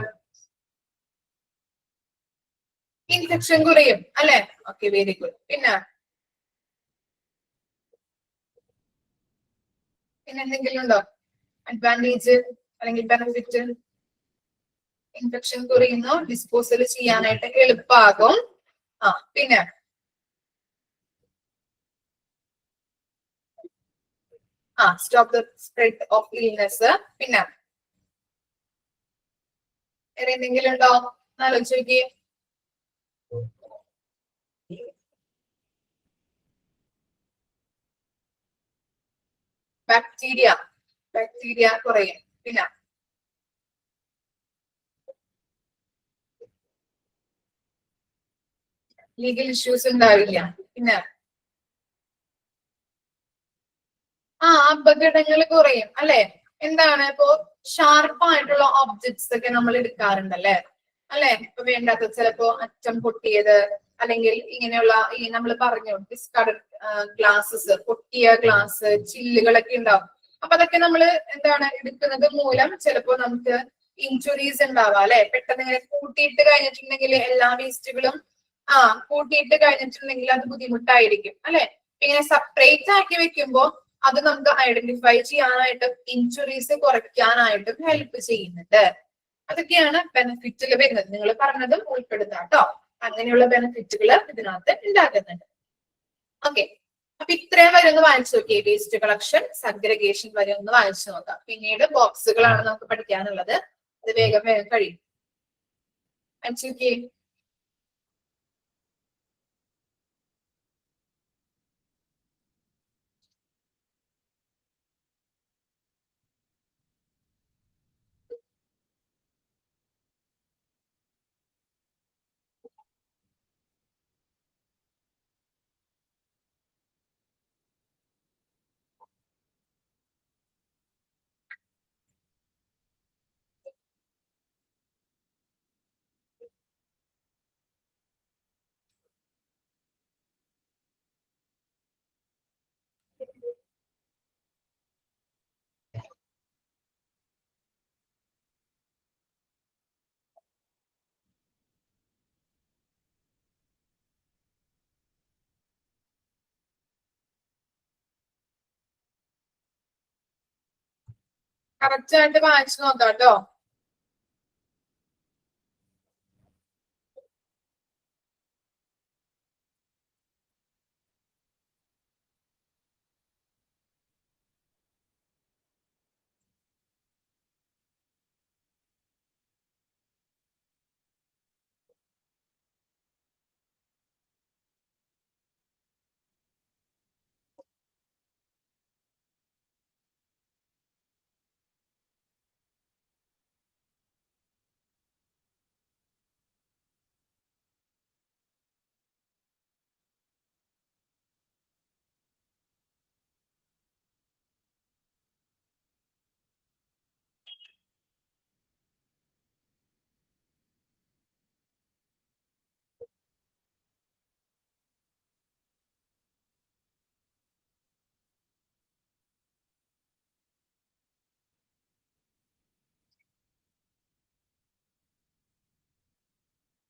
ഇൻഫെക്ഷൻ കുറയും അല്ലെ. Okay, very good. പിന്നെ എന്തെങ്കിലും ഉണ്ടോ അഡ്വാൻറ്റേജ് അല്ലെങ്കിൽ ബെനിഫിറ്റ്? ഇൻഫെക്ഷൻ കുറയുന്നു, ഡിസ്പോസൽ ചെയ്യാനായിട്ട് എളുപ്പമാകും. പിന്നെ stop the spread of illness. പിന്നെ വേറെ എന്തെങ്കിലും ഉണ്ടോ? ആലോചിച്ച് നോക്കിയേ. ബാക്ടീരിയ കുറയും. പിന്നെ ലീഗൽ ഇഷ്യൂസ് ഉണ്ടാവില്ല. പിന്നെ അപകടങ്ങൾ കുറയും അല്ലെ. എന്താണ്? ഇപ്പോ ഷാർപ്പായിട്ടുള്ള ഒബ്ജക്ട്സ് ഒക്കെ നമ്മൾ എടുക്കാറുണ്ടല്ലേ അല്ലെ. ഇപ്പൊ വേണ്ടാത്ത ചിലപ്പോ അറ്റം പൊട്ടിയത് അല്ലെങ്കിൽ ഇങ്ങനെയുള്ള ഈ നമ്മൾ പറഞ്ഞു ഡിസ്കാർഡ് ഗ്ലാസസ്, പൊട്ടിയ ഗ്ലാസ്, ചില്ലുകളൊക്കെ ഉണ്ടാവും. അപ്പൊ അതൊക്കെ നമ്മൾ എന്താണ് എടുക്കുന്നത് മൂലം ചിലപ്പോ നമുക്ക് ഇഞ്ചുറീസ് ഉണ്ടാവാം അല്ലെ. പെട്ടെന്ന് ഇങ്ങനെ കൂട്ടിയിട്ട് കഴിഞ്ഞിട്ടുണ്ടെങ്കിൽ എല്ലാ വേസ്റ്റുകളും കൂട്ടിയിട്ട് കഴിഞ്ഞിട്ടുണ്ടെങ്കിൽ അത് ബുദ്ധിമുട്ടായിരിക്കും അല്ലെ. ഇങ്ങനെ സെപ്പറേറ്റ് ആക്കി വെക്കുമ്പോ അത് നമുക്ക് ഐഡന്റിഫൈ ചെയ്യാനായിട്ടും ഇഞ്ചുറീസ് കുറയ്ക്കാനായിട്ടും ഹെൽപ്പ് ചെയ്യുന്നുണ്ട്. അതൊക്കെയാണ് ബെനിഫിറ്റിൽ വരുന്നത്. നിങ്ങൾ പറഞ്ഞതും ഉൾപ്പെടുത്താം കേട്ടോ. അങ്ങനെയുള്ള ബെനിഫിറ്റുകൾ ഇതിനകത്ത് ഉണ്ടാകുന്നുണ്ട്. ഓക്കെ, അപ്പൊ ഇത്രയും വരെ ഒന്ന് വായിച്ചു നോക്കിയേ. വേസ്റ്റ് കളക്ഷൻ, സഗ്രിഗേഷൻ വരെ ഒന്ന് വായിച്ചു നോക്കാം. പിന്നീട് ബോക്സുകളാണ് നമുക്ക് പഠിക്കാനുള്ളത്. അത് വേഗം കഴിയും. വായിച്ചു നോക്കിയേ. കറക്റ്റ് ആയിട്ട് വായിച്ചു നോക്കാം കേട്ടോ.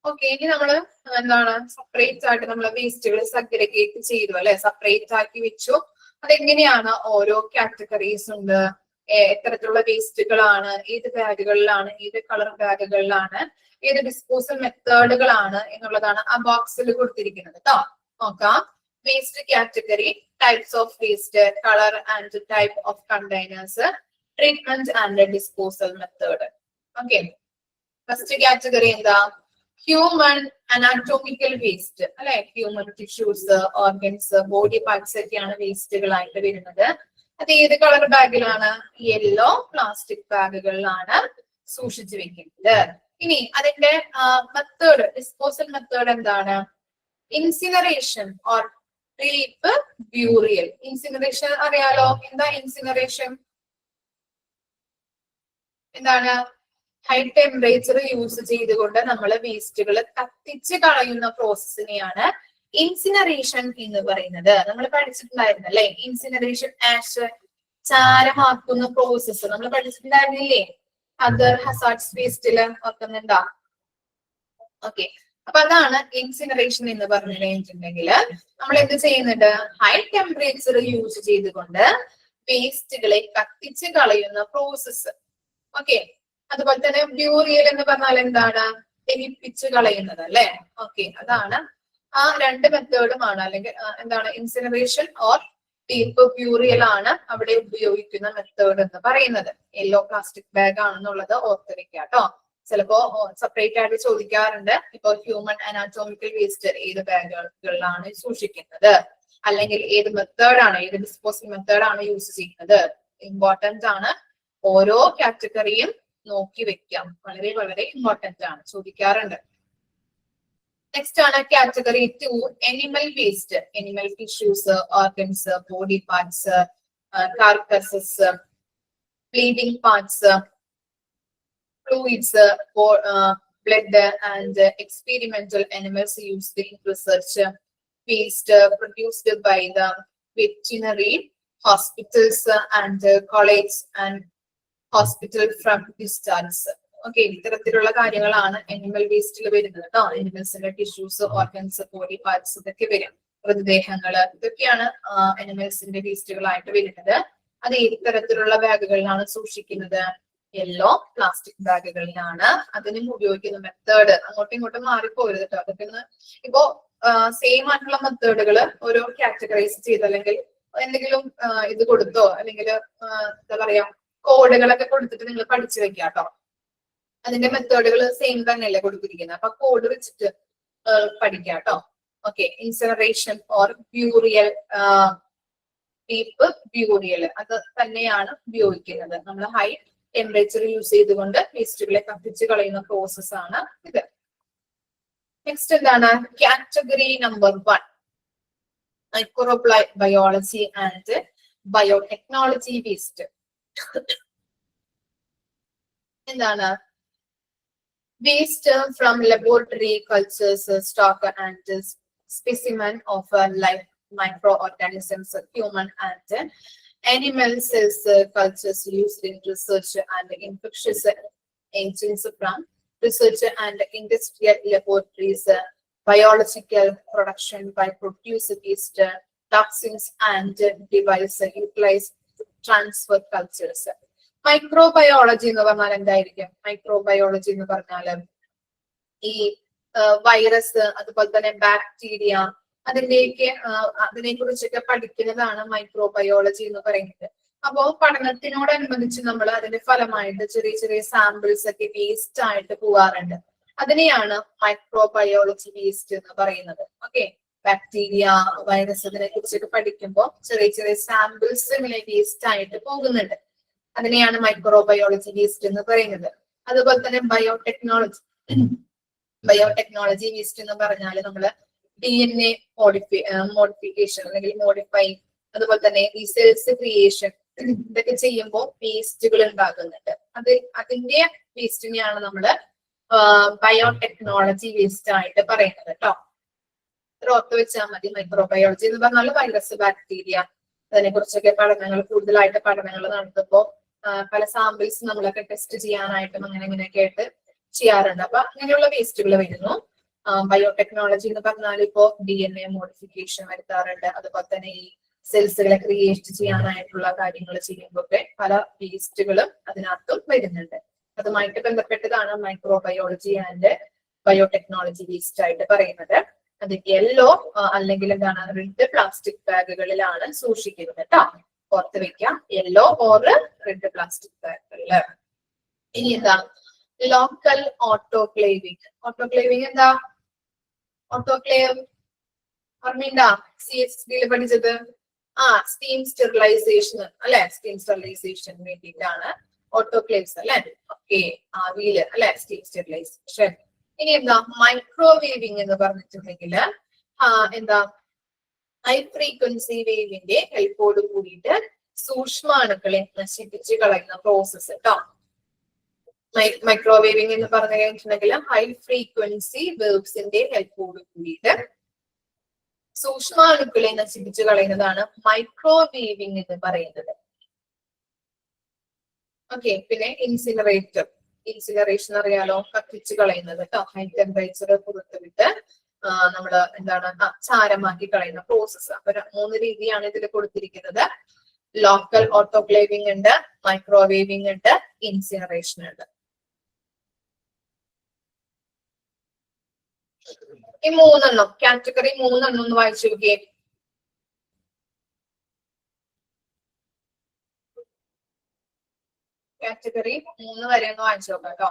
ഓക്കെ, ഇനി നമ്മള് എന്താണ് സെപ്പറേറ്റ് ആയിട്ട് നമ്മള് വേസ്റ്റുകൾ സഗ്രിഗേറ്റ് ചെയ്തു അല്ലെ, സെപ്പറേറ്റ് ആക്കി വെച്ചു. അതെങ്ങനെയാണ് ഓരോ കാറ്റഗറീസ് ഉണ്ട്, എത്തരത്തിലുള്ള വേസ്റ്റുകളാണ്, ഏത് ബാഗുകളിലാണ്, ഏത് കളർ ബാഗുകളിലാണ്, ഏത് ഡിസ്പോസൽ മെത്തേഡുകളാണ് എന്നുള്ളതാണ് ആ ബോക്സിൽ കൊടുത്തിരിക്കുന്നത് കേട്ടോ. നോക്കാം. Waste category, types of waste, colour and type of containers, treatment and disposal method. Okay, first category എന്താ? ഹ്യൂമൻ അനാറ്റോമിക്കൽ വേസ്റ്റ് അല്ലെ, human tissues, organs, body parts ഒക്കെയാണ് വേസ്റ്റുകളായിട്ട് വരുന്നത്. അത് ഏത് കളർ ബാഗിലാണ്? യെല്ലോ പ്ലാസ്റ്റിക് ബാഗുകളിലാണ് സൂക്ഷിച്ചു വെക്കുന്നത്. ഇനി അതിന്റെ മെത്തേഡ്, ഡിസ്പോസൽ മെത്തേഡ് എന്താണ്? Incineration or deep burial. Incineration അറിയാലോ, എന്താ ഇൻസിനറേഷൻ? എന്താണ്? ഹൈ ടെമ്പറേച്ചർ യൂസ് ചെയ്തുകൊണ്ട് നമ്മൾ വേസ്റ്റുകൾ കത്തിച്ച് കളയുന്ന പ്രോസസ്സിനെയാണ് ഇൻസിനറേഷൻ എന്ന് പറയുന്നത്. നമ്മൾ പഠിച്ചിട്ടുണ്ടായിരുന്നു അല്ലെ, ഇൻസിനറേഷൻ ആഷ് ചാരമാക്കുന്ന പ്രോസസ്സ് നമ്മൾ പഠിച്ചിട്ടുണ്ടായിരുന്നില്ലേ അതർ ഹസാർഡ്സ് വേസ്റ്റില്, ഓർക്കുന്നുണ്ടോ? ഓക്കെ, അപ്പൊ അതാണ് ഇൻസിനറേഷൻ എന്ന് പറഞ്ഞു കഴിഞ്ഞിട്ടുണ്ടെങ്കിൽ നമ്മൾ എന്ത് ചെയ്യുന്നുണ്ട്? ഹൈ ടെമ്പറേച്ചർ യൂസ് ചെയ്തുകൊണ്ട് വേസ്റ്റുകളെ കത്തിച്ച് കളയുന്ന പ്രോസസ്സ്. ഓക്കെ, അതുപോലെ തന്നെ ബ്യൂറിയൽ എന്ന് പറഞ്ഞാൽ എന്താണ്? ദഹിപ്പിച്ച് കളയുന്നത് അല്ലെ. ഓക്കെ, അതാണ് ആ രണ്ട് മെത്തേഡുമാണ്, അല്ലെങ്കിൽ എന്താണ് ഇൻസിനറേഷൻ ഓർ ഡീപ്പ് ബ്യൂറിയൽ ആണ് അവിടെ ഉപയോഗിക്കുന്ന മെത്തേഡ് എന്ന് പറയുന്നത്. യെല്ലോ പ്ലാസ്റ്റിക് ബാഗ് ആണെന്നുള്ളത് ഓർത്ത് വെക്കുക കേട്ടോ. ചിലപ്പോ സെപ്പറേറ്റ് ആയിട്ട് ചോദിക്കാറുണ്ട്. ഇപ്പൊ ഹ്യൂമൻ അനാറ്റോമിക്കൽ വേസ്റ്റ് ഏത് ബാഗുകളിലാണ് സൂക്ഷിക്കുന്നത്, അല്ലെങ്കിൽ ഏത് മെത്തേഡാണ്, ഏത് ഡിസ്പോസൽ മെത്തേഡാണ് യൂസ് ചെയ്യുന്നത്. ഇമ്പോർട്ടന്റ് ആണ്, ഓരോ കാറ്റഗറിയും നോക്കി വെക്കാം. വളരെ വളരെ ഇമ്പോർട്ടന്റ് ആണ്, ചോദിക്കാറുണ്ട്. നെക്സ്റ്റ് ആണ് category 2, animal waste. Animal tissues, organs, body parts, carcasses, bleeding parts, fluids, blood and experimental animals used in research, waste produced by the veterinary hospitals and college and hospital from discharge. Okay, ഇത്തരത്തിലുള്ള കാര്യങ്ങളാണ് animal വേസ്റ്റിൽ വരുന്നത് കേട്ടോ. എനിമൽസിന്റെ tissues, organs, body parts ഇതൊക്കെ വരും. മൃതദേഹങ്ങള് ഇതൊക്കെയാണ് എനിമൽസിന്റെ വേസ്റ്റുകളായിട്ട് വരുന്നത്. അത് ഏത് തരത്തിലുള്ള ബാഗുകളിലാണ് സൂക്ഷിക്കുന്നത്? യെല്ലോ പ്ലാസ്റ്റിക് ബാഗുകളിലാണ്. അതിനും ഉപയോഗിക്കുന്ന മെത്തേഡ് അങ്ങോട്ടും ഇങ്ങോട്ടും മാറിപ്പോരുത് കേട്ടോ. അതൊക്കെ ഇപ്പോ സെയിം ആയിട്ടുള്ള മെത്തേഡുകൾ ഓരോ കാറ്റഗറൈസ് ചെയ്ത്, അല്ലെങ്കിൽ എന്തെങ്കിലും ഇത് കൊടുത്തോ, അല്ലെങ്കിൽ എന്താ പറയാ കോഡുകളൊക്കെ കൊടുത്തിട്ട് നിങ്ങൾ പഠിച്ചു വെക്കുക കേട്ടോ. അതിന്റെ മെത്തേഡുകൾ സെയിം തന്നെയല്ലേ കൊടുത്തിരിക്കുന്നത്, അപ്പൊ കോഡ് വെച്ചിട്ട് പഠിക്കുക കേട്ടോ. ഓക്കെ, ഇൻസിനറേഷൻ ഓർ ബ്യൂറിയൽ, ഡീപ്പ് ബ്യൂറിയൽ അത് തന്നെയാണ് ഉപയോഗിക്കുന്നത്. നമ്മൾ ഹൈ ടെമ്പറേച്ചർ യൂസ് ചെയ്തുകൊണ്ട് വേസ്റ്റുകളെ കത്തിച്ച് കളയുന്ന പ്രോസസ് ആണ് ഇത്. നെക്സ്റ്റ് എന്താണ്? Category number 1, microbiology and biotechnology waste. എന്താണ്? Waste from laboratory cultures, stock and specimen of life microorganisms, human and animal cells cultures used in research and infectious agents from research and industrial laboratories, biological production by produce waste, toxins and device utilized transfer cultures. Microbiology എന്ന് പറഞ്ഞാൽ എന്തായിരിക്കും? Microbiology എന്ന് പറഞ്ഞാൽ ഈ virus, അതുപോലെ തന്നെ bacteria, അതിന്റെയൊക്കെ അതിനെ കുറിച്ചൊക്കെ പഠിക്കുന്നതാണ് മൈക്രോബയോളജി എന്ന് പറയുന്നത്. അപ്പോ പഠനത്തിനോടനുബന്ധിച്ച് നമ്മൾ അതിന്റെ ഫലമായിട്ട് ചെറിയ ചെറിയ സാമ്പിൾസ് ഒക്കെ വേസ്റ്റ് ആയിട്ട് പോവാറുണ്ട്. അതിനെയാണ് മൈക്രോബയോളജി വേസ്റ്റ് എന്ന് പറയുന്നത്. ഓക്കെ, ബാക്ടീരിയ, വൈറസ്, ഇതിനെ കുറിച്ചൊക്കെ പഠിക്കുമ്പോൾ ചെറിയ ചെറിയ സാമ്പിൾസ് ഇങ്ങനെ വേസ്റ്റ് ആയിട്ട് പോകുന്നുണ്ട്. അതിനെയാണ് മൈക്രോബയോളജി വേസ്റ്റ് എന്ന് പറയുന്നത്. അതുപോലെ തന്നെ ബയോടെക്നോളജി വേസ്റ്റ് എന്ന് പറഞ്ഞാൽ നമ്മള് DNA മോഡിഫിക്കേഷൻ അല്ലെങ്കിൽ മോഡിഫൈ, അതുപോലെ തന്നെ ഈ സെൽസ് ക്രിയേഷൻ, ഇതൊക്കെ ചെയ്യുമ്പോൾ വേസ്റ്റുകൾ ഉണ്ടാകുന്നുണ്ട്. അതിന്റെ വേസ്റ്റിനെയാണ് നമ്മള് ബയോടെക്നോളജി വേസ്റ്റ് ആയിട്ട് പറയുന്നത് കേട്ടോ. ഓർത്ത് വെച്ചാൽ മതി. മൈക്രോബയോളജി എന്ന് പറഞ്ഞാൽ വൈറസ്, ബാക്ടീരിയ, അതിനെ കുറിച്ചൊക്കെ കൂടുതലായിട്ട് പഠനങ്ങൾ നടത്തുമ്പോൾ പല സാമ്പിൾസ് നമ്മളൊക്കെ ടെസ്റ്റ് ചെയ്യാനായിട്ടും അങ്ങനെയൊക്കെ ആയിട്ട് ചെയ്യാറുണ്ട്. അപ്പൊ അങ്ങനെയുള്ള വേസ്റ്റുകൾ വരുന്നു. ബയോടെക്നോളജി എന്ന് പറഞ്ഞാൽ ഇപ്പോ DNA മോഡിഫിക്കേഷൻ വരുത്താറുണ്ട്. അതുപോലെ തന്നെ ഈ സെൽസുകളെ ക്രിയേറ്റ് ചെയ്യാനായിട്ടുള്ള കാര്യങ്ങൾ ചെയ്യുമ്പോൾ പല വേസ്റ്റുകളും അതിനകത്തും വരുന്നുണ്ട്. അതുമായിട്ട് ബന്ധപ്പെട്ടതാണ് മൈക്രോബയോളജി ആൻഡ് ബയോടെക്നോളജി വേസ്റ്റ് ആയിട്ട് പറയുന്നത്. അത് യെല്ലോ അല്ലെങ്കിൽ എന്താണ് റെഡ് പ്ലാസ്റ്റിക് ബാഗുകളിലാണ് സൂക്ഷിക്കുന്നത് കേട്ടോ. ഓർത്ത് വെക്കാം, യെല്ലോ ഓർ റെഡ് പ്ലാസ്റ്റിക് ബാഗുകളില്. ഇനി എന്താ ലോക്കൽ ഓട്ടോക്ലേവിംഗ്? ഓട്ടോക്ലേവിംഗ് എന്താ? ഓട്ടോക്ലേവ് ഓർമ്മയുണ്ടാ? CSD പഠിച്ചത് സ്റ്റീം സ്റ്റെറിലൈസേഷൻ അല്ലെ? സ്റ്റീം സ്റ്റെറിലൈസേഷൻ വേണ്ടിയിട്ടാണ് ഓട്ടോക്ലേവ്സ് അല്ലെ? ഓക്കെ, ആവിയില് അല്ലെ സ്റ്റീം സ്റ്റെറിലൈസേഷൻ. ഇനി എന്താ മൈക്രോവേവിംഗ് എന്ന് പറഞ്ഞിട്ടുണ്ടെങ്കിൽ എന്താ ഹൈ ഫ്രീക്വൻസി വേവിന്റെ ഹെൽപ്പോട് കൂടിയിട്ട് സൂക്ഷ്മാണുക്കളെ നശിപ്പിച്ച് കളയുന്ന പ്രോസസ് കേട്ടോ. മൈക്രോവേവിംഗ് എന്ന് പറഞ്ഞു കഴിഞ്ഞിട്ടുണ്ടെങ്കിൽ ഹൈ ഫ്രീക്വൻസി വേവ്സിന്റെ ഹെൽപ്പോട് കൂടിയിട്ട് സൂക്ഷ്മാണുക്കളെ നശിപ്പിച്ച് കളയുന്നതാണ് മൈക്രോവേവിംഗ് എന്ന് പറയുന്നത്. ഓക്കെ, പിന്നെ ഇൻസിനറേഷൻ അറിയാലോ, കത്തിച്ച് കളയുന്നത് കേട്ടോ. ഹൈ ടെമ്പറേച്ചർ പുറത്തുവിട്ട് നമ്മള് എന്താണ് ചാരമാക്കി കളയുന്ന പ്രോസസ്സ്. അപ്പൊ 3 രീതിയാണ് ഇതിൽ കൊടുത്തിരിക്കുന്നത്. ലോക്കൽ ഓട്ടോക്ലേവിംഗ് ഉണ്ട്, മൈക്രോവേവിംഗ് ഉണ്ട്, ഇൻസിനറേഷൻ ഉണ്ട്. ഈ 3 കാറ്റഗറി 3 ഒന്ന് വായിച്ചു നോക്കിയേ. കാറ്റഗറി 3 വരെ ഒന്ന് വായിച്ചു നോക്കാം കേട്ടോ.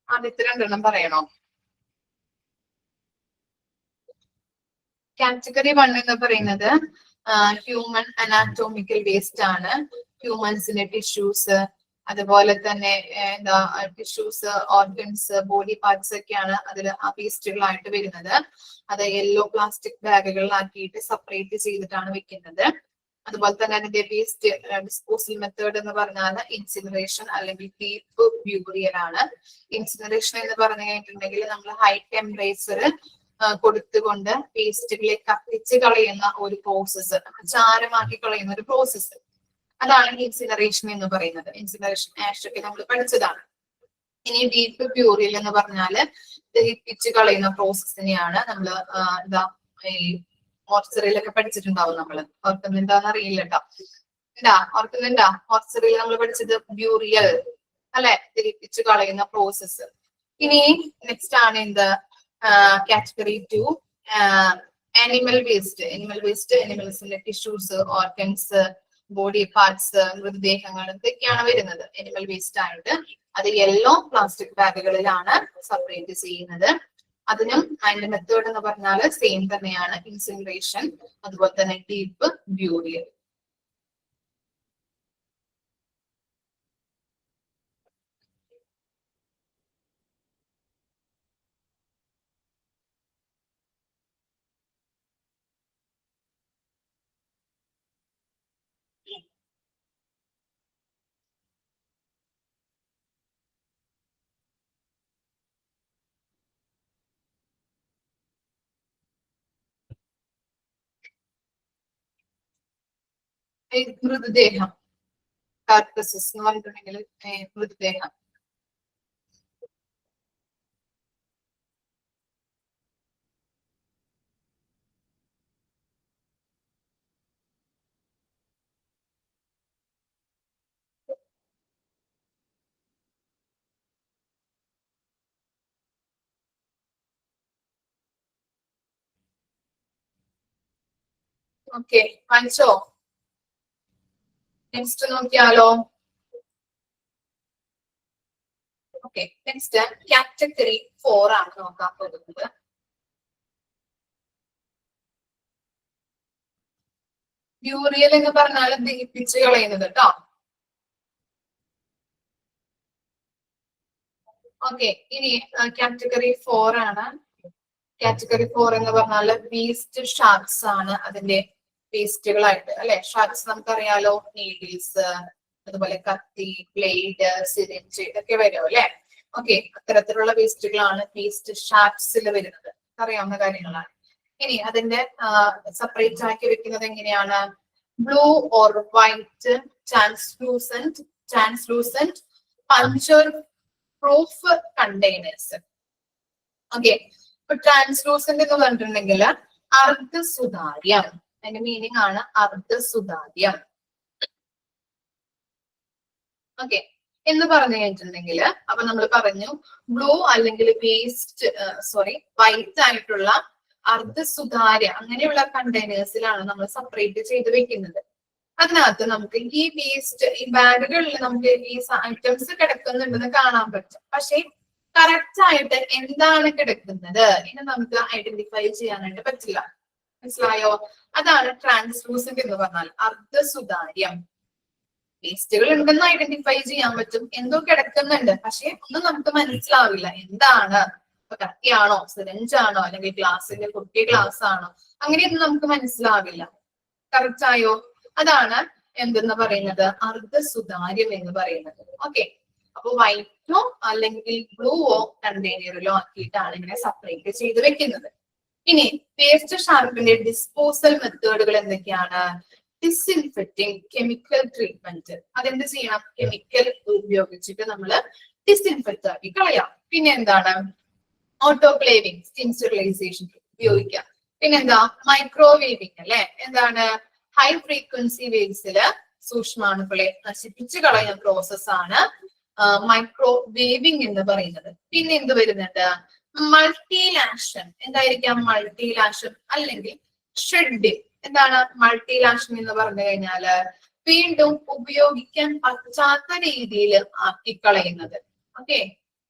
ആദ്യത്തെ 2 പറയണോ? കാറ്റഗറി 1 എന്ന് പറയുന്നത് ഹ്യൂമൻ അനാറ്റോമിക്കൽ വേസ്റ്റ് ആണ്. ഹ്യൂമൻസിന്റെ ടിഷ്യൂസ്, അതുപോലെ തന്നെ എന്താ ടിഷ്യൂസ്, ഓർഗൻസ്, ബോഡി പാർട്സ് ഒക്കെയാണ് അതിൽ ആ വേസ്റ്റുകളായിട്ട് വരുന്നത്. അത് യെല്ലോ പ്ലാസ്റ്റിക് ബാഗുകളിലാക്കിയിട്ട് സെപ്പറേറ്റ് ചെയ്തിട്ടാണ് വെക്കുന്നത്. അതുപോലെ തന്നെ അതിന്റെ വേസ്റ്റ് ഡിസ്പോസൽ മെത്തേഡ് എന്ന് പറഞ്ഞാൽ ഇൻസിനറേഷൻ അല്ലെങ്കിൽ ഡീപ്പ് ബ്യൂറിയൽ ആണ്. ഇൻസിനറേഷൻ എന്ന് പറഞ്ഞു കഴിഞ്ഞിട്ടുണ്ടെങ്കിൽ നമ്മൾ ഹൈ ടെമ്പറേച്ചർ കൊടുത്തുകൊണ്ട് വേസ്റ്റുകളെ കത്തിച്ച് കളയുന്ന ഒരു പ്രോസസ്സ്, ചാരമാക്കി കളയുന്ന ഒരു പ്രോസസ്സ്, അതാണ് ഇൻസിനറേഷൻ എന്ന് പറയുന്നത്. ഇൻസിനറേഷൻ ആഷ് ഒക്കെ നമ്മൾ പഠിച്ചതാണ്. ഇനി ഡീപ്പ് ബ്യൂറിയൽ എന്ന് പറഞ്ഞാല് ദഹിപ്പിച്ച് കളയുന്ന പ്രോസസ്സിനെയാണ് നമ്മൾ എന്താ ഈ മോർച്ചറിയിലൊക്കെ പഠിച്ചിട്ടുണ്ടാവും. നമ്മള് ഓർക്കുന്നുണ്ടാന്ന് അറിയില്ല കേട്ടോ. ഓർക്കുന്നുണ്ടാ? മോർച്ചറിയിൽ നമ്മൾ പഠിച്ചത് ബ്യൂറിയൽ അല്ലെ, ദഹിപ്പിച്ച് കളയുന്ന പ്രോസസ്സ്. ഇനി നെക്സ്റ്റ് ആണ് എന്ത്? Category 2 animal waste. അനിമൽസിന്റെ ടിഷ്യൂസ്, ഓർഗൻസ്, ബോഡി പാർട്സ്, മൃതദേഹങ്ങൾ, ഇതൊക്കെയാണ് വരുന്നത് അനിമൽ വേസ്റ്റ് ആയിട്ട്. അത് യെല്ലോ പ്ലാസ്റ്റിക് ബാഗുകളിലാണ് സെപ്പറേറ്റ് ചെയ്യുന്നത്. അതിനും അതിന്റെ മെത്തേഡ് എന്ന് പറഞ്ഞാൽ സെയിം തന്നെയാണ്, ഇൻസിനറേഷൻ, അതുപോലെ തന്നെ ഡീപ്പ് ബ്യൂറിയൽ. മൃതദേഹം, കാർക്കസസ് എന്ന് പറഞ്ഞിട്ടുണ്ടെങ്കിൽ മൃതദേഹം. ഓക്കെ, വായിച്ചോ? നെക്സ്റ്റ് നോക്കിയാലോ? ഓക്കെ, നെക്സ്റ്റ് കാറ്റഗറി 4 ആണ് നോക്കാൻ പോകുന്നത്. ബ്യൂറിയൽ എന്ന് പറഞ്ഞാൽ ദഹിപ്പിച്ച് കളയുന്നത് കേട്ടോ. ഓക്കെ, ഇനി കാറ്റഗറി 4 ആണ്. കാറ്റഗറി 4 എന്ന് പറഞ്ഞാൽ വേസ്റ്റ് ഷാർക്സ് ആണ്. അതിന്റെ വേസ്റ്റുകളായിട്ട് അല്ലെ, ഷാർക്സ് നമുക്കറിയാലോ, നീഡിൽസ്, അതുപോലെ കത്തി, ബ്ലേഡ്, സിറിഞ്ച്, ഇതൊക്കെ വരും അല്ലെ. ഓക്കെ, അത്തരത്തിലുള്ള വേസ്റ്റുകളാണ് വേസ്റ്റ് ഷാർക്സിൽ വരുന്നത്, അറിയാവുന്ന കാര്യങ്ങളാണ്. ഇനി അതിന്റെ സെപ്പറേറ്റ് ആക്കി വെക്കുന്നത് എങ്ങനെയാണ്? Blue or white translucent puncture proof containers. Okay, ഇപ്പൊ ട്രാൻസ്ലൂസന്റ് എന്ന് പറഞ്ഞിട്ടുണ്ടെങ്കിൽ അർദ്ധസുതാര്യം, അതിന്റെ മീനിങ് ആണ് അർദ്ധസുതാര്യം. ഓക്കെ, എന്ന് പറഞ്ഞു കഴിഞ്ഞിട്ടുണ്ടെങ്കിൽ അപ്പൊ നമ്മൾ പറഞ്ഞു ബ്ലൂ അല്ലെങ്കിൽ വൈറ്റ് ആയിട്ടുള്ള അർദ്ധസുതാര്യ അങ്ങനെയുള്ള കണ്ടെയ്നേഴ്സിലാണ് നമ്മൾ സെപ്പറേറ്റ് ചെയ്ത് വെക്കുന്നത്. അതിനകത്ത് നമുക്ക് ഈ വേസ്റ്റ്, ഈ ബാഗുകളിൽ നമുക്ക് ഈ ഐറ്റംസ് കിടക്കുന്നുണ്ടെന്ന് കാണാൻ പറ്റും. പക്ഷെ കറക്റ്റ് ആയിട്ട് എന്താണ് കിടക്കുന്നത് എന്ന് നമുക്ക് ഐഡന്റിഫൈ ചെയ്യാനായിട്ട് പറ്റില്ല. മനസ്സിലായോ? അതാണ് ട്രാൻസ്ലൂസന്റ് എന്ന് പറഞ്ഞാൽ അർദ്ധസുതാര്യം. വേസ്റ്റുകൾ ഉണ്ടെന്ന് ഐഡന്റിഫൈ ചെയ്യാൻ പറ്റും, എന്തോ കിടക്കുന്നുണ്ട്, പക്ഷെ ഒന്നും നമുക്ക് മനസ്സിലാവില്ല എന്താണ്. ഇപ്പൊ കത്തിയാണോ, സിറിഞ്ചാണോ, അല്ലെങ്കിൽ ഗ്ലാസിന്റെ കുട്ടിയ ഗ്ലാസ് ആണോ, അങ്ങനെയൊന്നും നമുക്ക് മനസ്സിലാവില്ല. കറക്റ്റ് ആയോ? അതാണ് എന്തെന്ന് പറയുന്നത്, അർദ്ധസുതാര്യം എന്ന് പറയുന്നത്. ഓക്കെ, അപ്പൊ വൈറ്റോ അല്ലെങ്കിൽ ബ്ലൂവോ കണ്ടെയ്നറിലോ ആക്കിയിട്ടാണ് ഇങ്ങനെ സെപ്പറേറ്റ് ചെയ്ത് വെക്കുന്നത്. ഇനി വേസ്റ്റ് ഷാർക്കിന്റെ ഡിസ്പോസൽ മെത്തേഡുകൾ എന്തൊക്കെയാണ്? ഡിസിൻഫെക്റ്റിംഗ്, കെമിക്കൽ ട്രീറ്റ്മെന്റ്. അതെന്ത് ചെയ്യണം? കെമിക്കൽ ഉപയോഗിച്ചിട്ട് നമ്മൾ ഡിസിൻഫെക്റ്റ് ആക്കി കളയാം. പിന്നെ എന്താണ്? ഓട്ടോക്ലേവിംഗ്, സ്റ്റെറിലൈസേഷൻ ഉപയോഗിക്കാം. പിന്നെന്താ? മൈക്രോവേവിംഗ് അല്ലെ. എന്താണ്? ഹൈ ഫ്രീക്വൻസി വേവ്സില് സൂക്ഷ്മാണുക്കളെ നശിപ്പിച്ച് കളയുന്ന പ്രോസസ്സാണ് മൈക്രോവേവിംഗ് എന്ന് പറയുന്നത്. പിന്നെ എന്ത് വരുന്നുണ്ട്? മൾട്ടിലാഷൻ. എന്തായിരിക്കാം മൾട്ടിലാഷൻ? അല്ലെങ്കിൽ ഷെഡിങ്. എന്താണ് മൾട്ടിലാഷൻ എന്ന് പറഞ്ഞു കഴിഞ്ഞാല്? വീണ്ടും ഉപയോഗിക്കാൻ പറ്റാത്ത രീതിയിൽ ആക്കിക്കളയുന്നത്. ഓക്കെ,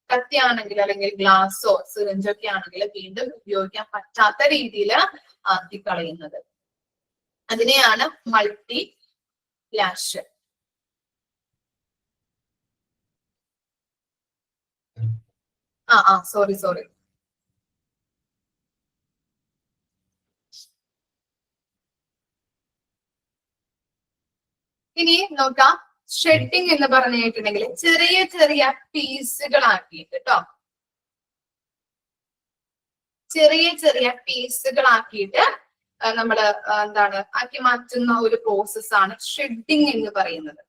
കത്തിയാണെങ്കിൽ അല്ലെങ്കിൽ ഗ്ലാസോ സിറിഞ്ചോ ഒക്കെ ആണെങ്കിൽ വീണ്ടും ഉപയോഗിക്കാൻ പറ്റാത്ത രീതിയിൽ ആക്കിക്കളയുന്നത്, അതിനെയാണ് മൾട്ടി ലാഷൻ. സോറി. ഇനി നോക്കാം, ഷെഡിങ് എന്ന് പറഞ്ഞിട്ടുണ്ടെങ്കിൽ ചെറിയ ചെറിയ പീസുകളാക്കിയിട്ട് കേട്ടോ, ചെറിയ ചെറിയ പീസുകളാക്കിയിട്ട് നമ്മള് എന്താണ് ആക്കി മാറ്റുന്ന ഒരു പ്രോസസ്സാണ് ഷെഡിങ് എന്ന് പറയുന്നത്.